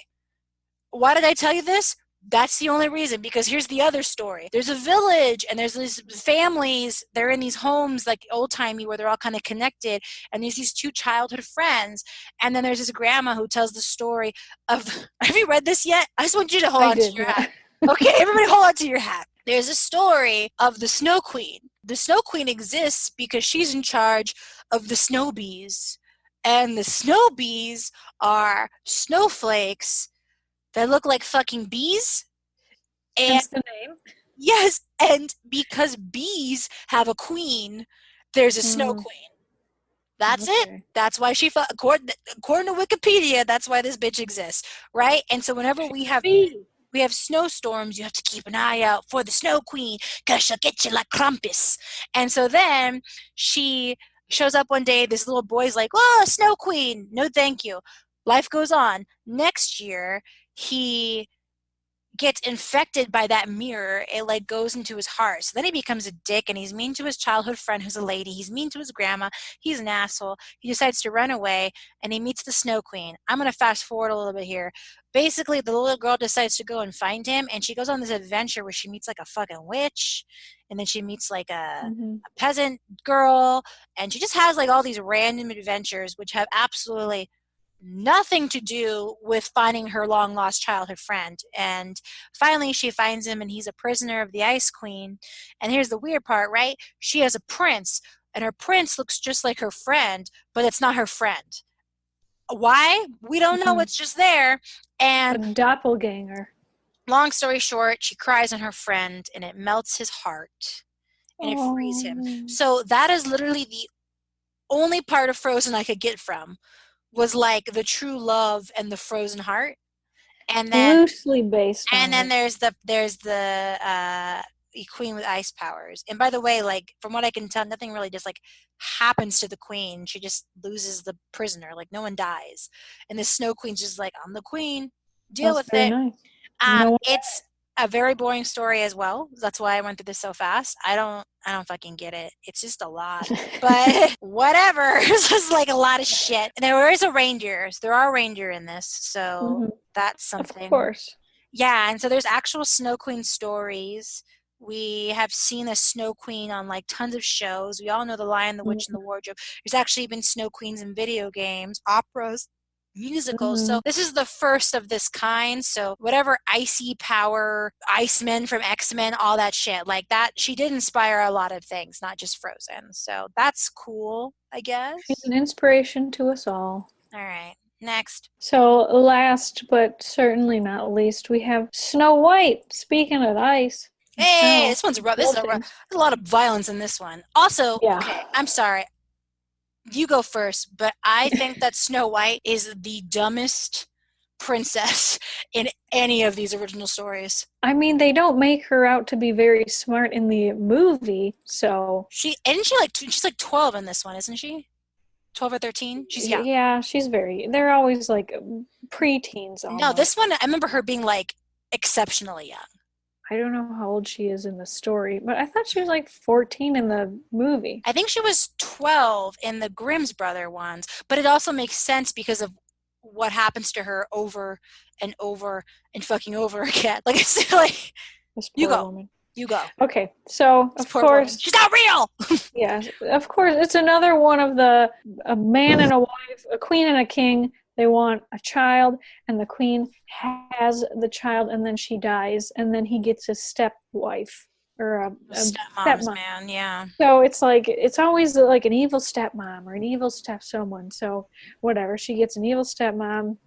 why did I tell you this? That's the only reason, because here's the other story. There's a village, and there's these families. They're in these homes, like old-timey, where they're all kind of connected, and there's these two childhood friends. And then there's this grandma who tells the story of, have you read this yet? I just want you to hold on to your hat. Okay, everybody hold on to your hat. There's a story of the Snow Queen. The Snow Queen exists because she's in charge of the snow bees. And the snow bees are snowflakes that look like fucking bees. And hence the name. Yes, and because bees have a queen, there's a snow queen. That's it. That's why according to Wikipedia, that's why this bitch exists, right? And so whenever we have snowstorms, you have to keep an eye out for the Snow Queen, because she'll get you like Krampus. And so then she shows up one day, this little boy's like, oh, Snow Queen, no thank you. Life goes on. Next year, he gets infected by that mirror. It like goes into his heart. So then he becomes a dick, and he's mean to his childhood friend who's a lady. He's mean to his grandma. He's an asshole. He decides to run away, and he meets the Snow Queen. I'm going to fast forward a little bit here. Basically, the little girl decides to go and find him, and she goes on this adventure where she meets like a fucking witch, and then she meets like a peasant girl, and she just has like all these random adventures which have absolutely nothing to do with finding her long lost childhood friend. And finally she finds him, and he's a prisoner of the Ice Queen. And here's the weird part, right? She has a prince, and her prince looks just like her friend, but it's not her friend. Why? We don't know. It's just there. And a doppelganger. Long story short, she cries on her friend, and it melts his heart, and it frees him. So that is literally the only part of Frozen I could get from, was like the true love and the frozen heart. And then loosely based on there's the queen with ice powers. And by the way, like from what I can tell, nothing really just like happens to the queen. She just loses the prisoner. Like no one dies. And the Snow Queen's just like, I'm the queen. Deal with it. Nice. It's a very boring story as well. That's why I went through this so fast. I don't fucking get it. It's just a lot. But whatever. It's just like a lot of shit. And there is a reindeer. There are reindeer in this. So that's something. Of course. Yeah, and so there's actual Snow Queen stories. We have seen a Snow Queen on like tons of shows. We all know the Lion, the Witch, and the Wardrobe. There's actually been Snow Queens in video games, operas, musicals. So this is the first of this kind. So whatever icy power, Icemen from X-Men, all that shit, like that, she did inspire a lot of things, not just Frozen. So that's cool, I guess. She's an inspiration to us all. All right, next. So last but certainly not least, we have Snow White. Speaking of ice. Hey, this one's rough. There's a lot of violence in this one. Also, okay, I'm sorry. you go first, but I think that Snow White is the dumbest princess in any of these original stories. I mean, they don't make her out to be very smart in the movie, so She's like 12 in this one, isn't she? 12 or 13? She's young. Yeah, they're always like preteens almost. No, this one, I remember her being like exceptionally young. I don't know how old she is in the story, but I thought she was like 14 in the movie. I think she was 12 in the Grimm's brother ones, but it also makes sense because of what happens to her over and over and fucking over again. Like, it's like, you go. Woman. You go. Okay, so of course, she's not real. Yeah, of course, it's another one of a man and a wife, a queen and a king. They want a child, and the queen has the child, and then she dies, and then he gets a stepwife or a stepmom. Man, yeah. So it's like it's always like an evil stepmom or an evil step someone. So whatever, she gets an evil stepmom.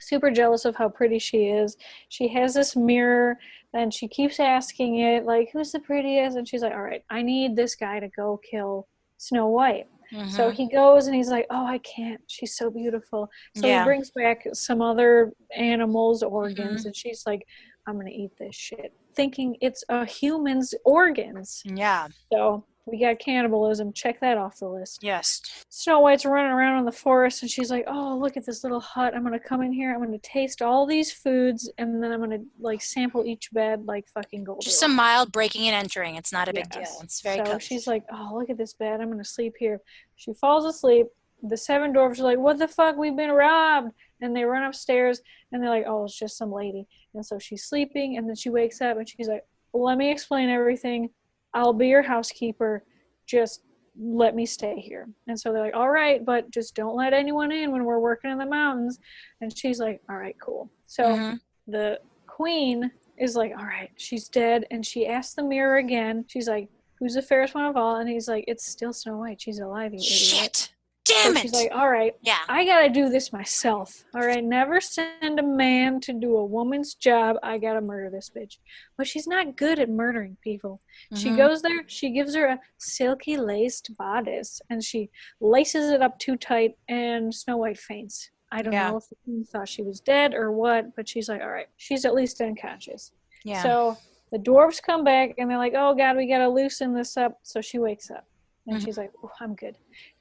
Super jealous of how pretty she is. She has this mirror, and she keeps asking it, like, who's the prettiest? And she's like, all right, I need this guy to go kill Snow White. Mm-hmm. So he goes, and he's like, oh, I can't. She's so beautiful. So he brings back some other animals' organs, and she's like, I'm going to eat this shit, thinking it's a human's organs. Yeah. So we got cannibalism. Check that off the list. Yes. Snow White's running around in the forest, and she's like, oh, look at this little hut. I'm going to come in here. I'm going to taste all these foods, and then I'm going to, like, sample each bed like fucking gold. Just some mild breaking and entering. It's not a big deal. It's very So she's like, oh, look at this bed. I'm going to sleep here. She falls asleep. The 7 dwarves are like, what the fuck? We've been robbed. And they run upstairs, and they're like, oh, it's just some lady. And so she's sleeping, and then she wakes up, and she's like, well, let me explain everything. I'll be your housekeeper. Just let me stay here. And so they're like, all right, but just don't let anyone in when we're working in the mountains. And she's like, all right, cool. So the queen is like, all right, she's dead. And she asks the mirror again. She's like, who's the fairest one of all? And he's like, it's still Snow White. She's alive, you idiot. Shit. Damn it. She's like, all right, I got to do this myself. All right, never send a man to do a woman's job. I got to murder this bitch. But she's not good at murdering people. She goes there, she gives her a silky laced bodice, and she laces it up too tight, and Snow White faints. I don't know if the queen thought she was dead or what, but she's like, all right, she's at least unconscious. Yeah. So the dwarves come back, and they're like, oh, God, we got to loosen this up. So she wakes up, and she's like, oh, I'm good.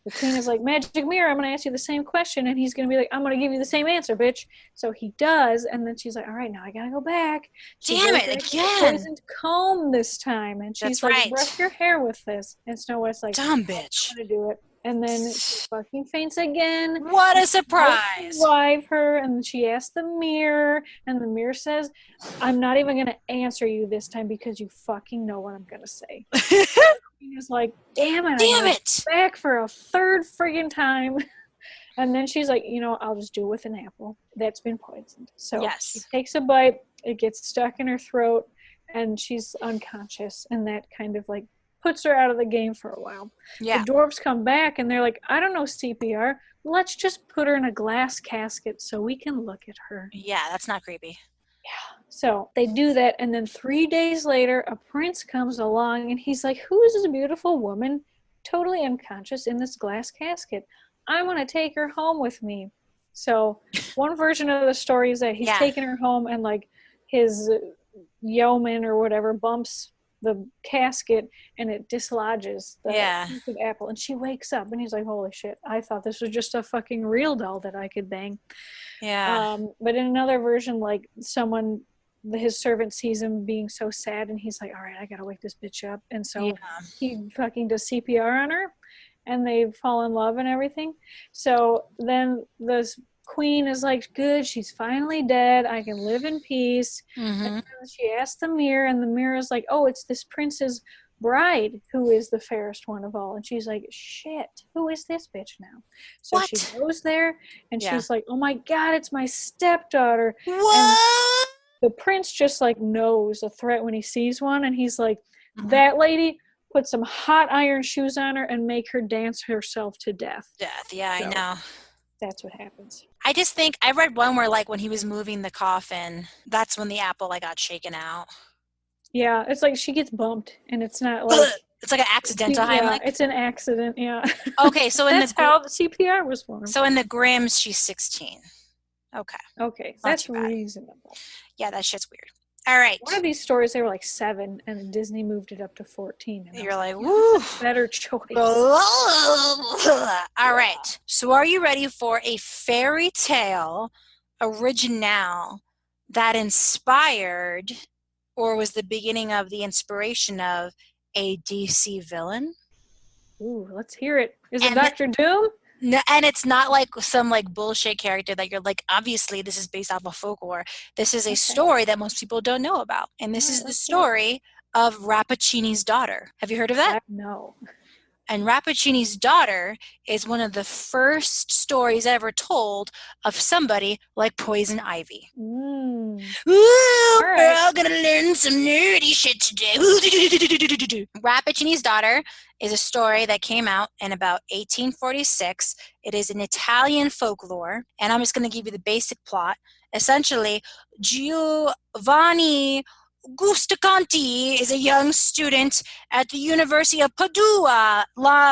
The queen is like, magic mirror, I'm going to ask you the same question. And he's going to be like, I'm going to give you the same answer, bitch. So he does. And then she's like, all right, now I got to go back. Damn it, again. Poisoned comb this time. And she's like, brush your hair with this. And Snow White's like, dumb bitch. I'm going to do it. And then she fucking faints again. What a surprise. Revive her. And she asks the mirror. And the mirror says, I'm not even going to answer you this time because you fucking know what I'm going to say. He was like, damn it. Back for a third friggin' time. And then she's like, I'll just do it with an apple that's been poisoned. So she takes a bite, it gets stuck in her throat, and she's unconscious. And that kind of like puts her out of the game for a while. Yeah. The dwarves come back and they're like, I don't know CPR. Let's just put her in a glass casket so we can look at her. Yeah, that's not creepy. Yeah. So they do that, and then 3 days later, a prince comes along, and he's like, who is this beautiful woman, totally unconscious in this glass casket? I want to take her home with me. So one version of the story is that he's taking her home, and like his yeoman or whatever bumps the casket, and it dislodges the apple, and she wakes up, and he's like, holy shit, I thought this was just a fucking real doll that I could bang. Yeah. But in another version, like his servant sees him being so sad, and he's like, all right, I gotta wake this bitch up. And so he fucking does CPR on her, and they fall in love and everything. So then this queen is like, good, she's finally dead, I can live in peace. And then she asks the mirror, and the mirror is like, oh, it's this prince's bride who is the fairest one of all. And she's like, shit, who is this bitch now? So she goes there, and she's like, oh my God, it's my stepdaughter. What? And the prince just like knows a threat when he sees one, and he's like, that lady, put some hot iron shoes on her and make her dance herself to death. I know. That's what happens. I just think I read one where like when he was moving the coffin, that's when the apple like got shaken out. Yeah, it's like she gets bumped, and it's not like It's like an accidental Yeah, Heimlich. it's an accident. Yeah. Okay, so that's how the CPR was formed. So in the Grimm's, she's 16. Okay. Okay, Not that's too bad. reasonable. Yeah, that shit's weird. All right. One of these stories, they were like 7, and Disney moved it up to 14. And You're like, woo, better choice. All right. So are you ready for a fairy tale original that inspired or was the beginning of the inspiration of a DC villain? Ooh, let's hear it. Is it Dr. Doom? No, and it's not like some like bullshit character that you're like, obviously this is based off of folklore. This is a story that most people don't know about. And this is the story of Rappaccini's daughter. Have you heard of that? No. And Rappaccini's daughter is one of the first stories ever told of somebody like Poison Ivy. Ooh, we're all gonna learn some nerdy shit today. Rappaccini's daughter is a story that came out in about 1846. It is an Italian folklore, and I'm just going to give you the basic plot. Essentially, Giovanni Gustacanti is a young student at the University of Padua,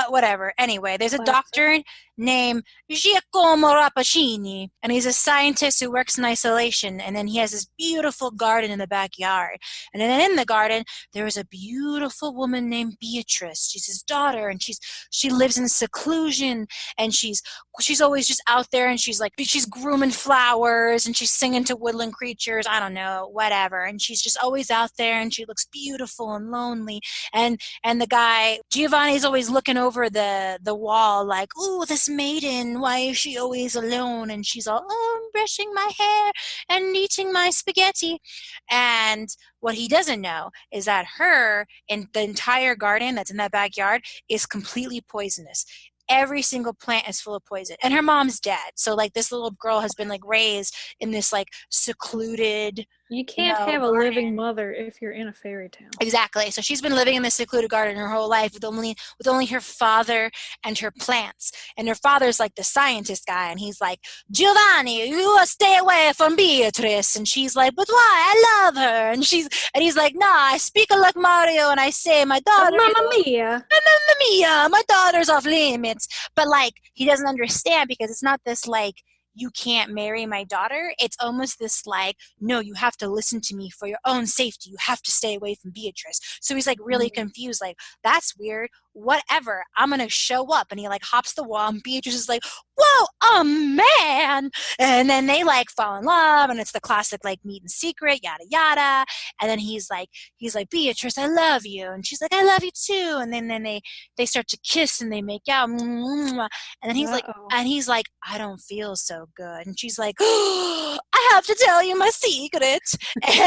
whatever. Anyway, there's a doctor named Giacomo Rappaccini, and he's a scientist who works in isolation, and then he has this beautiful garden in the backyard. And then in the garden, there is a beautiful woman named Beatrice. She's his daughter, and she lives in seclusion, and she's always just out there, and she's grooming flowers, and she's singing to woodland creatures, I don't know, whatever. And she's just always out there, and she looks beautiful and lonely. And the guy, Giovanni's always looking over the wall like, ooh, this maiden, why is she always alone? And she's all, oh, I'm brushing my hair and eating my spaghetti. And what he doesn't know is that her and the entire garden that's in that backyard is completely poisonous. Every single plant is full of poison, and her mom's dead. So like this little girl has been like raised in this like secluded. You can't have a living mother if you're in a fairy tale. Exactly. So she's been living in this secluded garden her whole life with only her father and her plants. And her father's like the scientist guy, and he's like, Giovanni, you stay away from Beatrice. And she's like, but why? I love her. And he's like, nah, I speak like Mario, and I say my daughter. Mamma mia. Mamma mia, my daughter's off limits. But like he doesn't understand because it's not this like, you can't marry my daughter. It's almost this like, no, you have to listen to me for your own safety. You have to stay away from Beatrice. So he's like really confused, like, that's weird. Whatever, I'm gonna show up. And he like hops the wall, and Beatrice is like, whoa, a man. And then they like fall in love, and it's the classic like meet in secret, yada yada. And then he's like, Beatrice, I love you. And she's like, I love you too. And then they start to kiss, and they make out. And then he's like, I don't feel so good. And she's like, oh, I have to tell you my secret.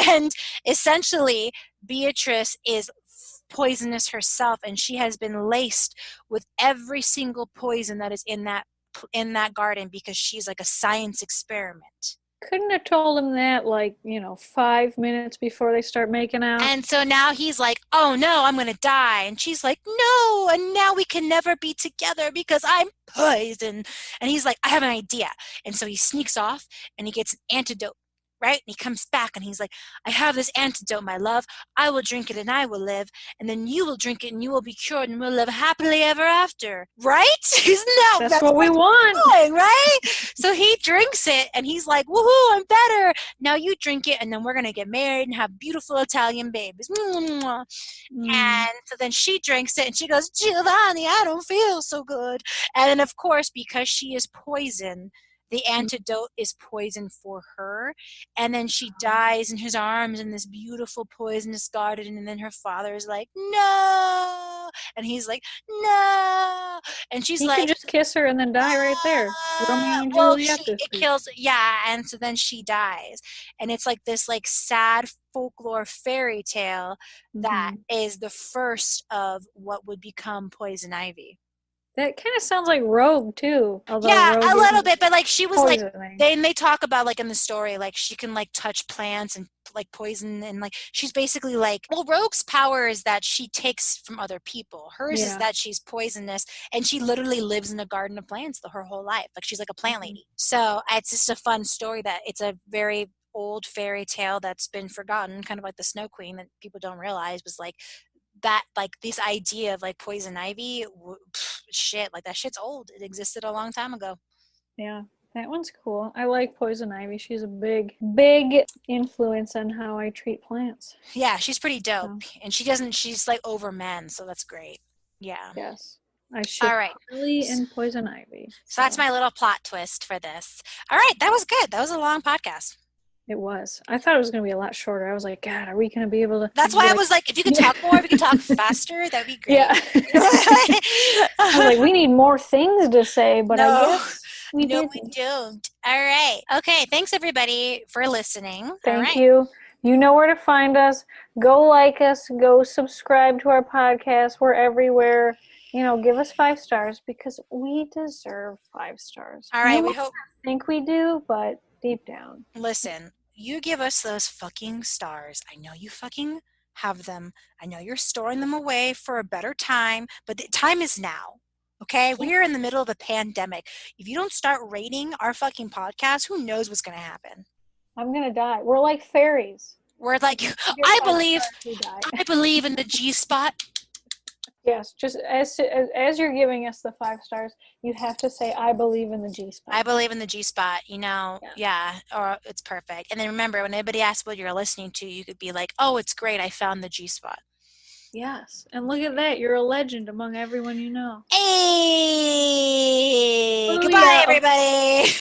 And essentially Beatrice is poisonous herself, and she has been laced with every single poison that is in that garden because she's like a science experiment. Couldn't have told him that 5 minutes before they start making out. And so now he's like, oh no, I'm gonna die. And she's like, no, and now we can never be together because I'm poison. And he's like, I have an idea. And so he sneaks off, and he gets an antidote, right? And he comes back, and he's like, I have this antidote, my love. I will drink it, and I will live. And then you will drink it, and you will be cured, and we'll live happily ever after. Right? That's what we want. Doing, right? So he drinks it, and he's like, woohoo, I'm better. Now you drink it, and then we're going to get married and have beautiful Italian babies. And so then she drinks it, and she goes, Giovanni, I don't feel so good. And then, of course, because she is poison, the antidote is poison for her, and then she dies in his arms in this beautiful poisonous garden, and then her father is like, no, and he's like, no, and she's like, he can just kiss her and then die right there. Romeo and Juliet. It kills, and so then she dies, and it's like this like sad folklore fairy tale that is the first of what would become Poison Ivy. That kind of sounds like Rogue too. Yeah, a little bit, but like she was poisoning. Like they talk about like in the story, like she can like touch plants and like poison, and like she's basically like, well, Rogue's power is that she takes from other people. Hers is that she's poisonous, and she literally lives in a garden of plants her whole life. Like she's like a plant lady. So it's just a fun story that it's a very old fairy tale that's been forgotten, kind of like the Snow Queen, that people don't realize was like that, like, this idea of like poison ivy, shit, like that shit's old. It existed a long time ago. Yeah, that one's cool. I like poison ivy. She's a big influence on how I treat plants. Yeah, she's pretty dope. So. And she's like over men, so that's great. Yeah. Yes. I ship All right. Angrily and poison ivy. So that's my little plot twist for this. All right, that was good. That was a long podcast. It was. I thought it was going to be a lot shorter. I was like, God, are we going to be able to? That's why I was like, if you could talk more, if you could talk faster, that'd be great. Yeah. I was like, we need more things to say, but I guess we didn't. We don't. All right. Okay. Thanks everybody for listening. Thank you. You know where to find us. Go like us. Go subscribe to our podcast. We're everywhere. Give us 5 stars because we deserve 5 stars. All right. We hope. Think we do, but deep down. Listen, you give us those fucking stars. I know you fucking have them. I know you're storing them away for a better time, but the time is now. Okay? We are in the middle of a pandemic. If you don't start rating our fucking podcast, who knows what's going to happen? I'm going to die. We're like fairies. We're like, I believe in the G-spot. Yes, just as you're giving us the 5 stars, you have to say, I believe in the G-spot. I believe in the G-spot, or it's perfect. And then remember, when anybody asks what you're listening to, you could be like, oh, it's great, I found the G-spot. Yes, and look at that, you're a legend among everyone you know. Hey! Goodbye, everybody!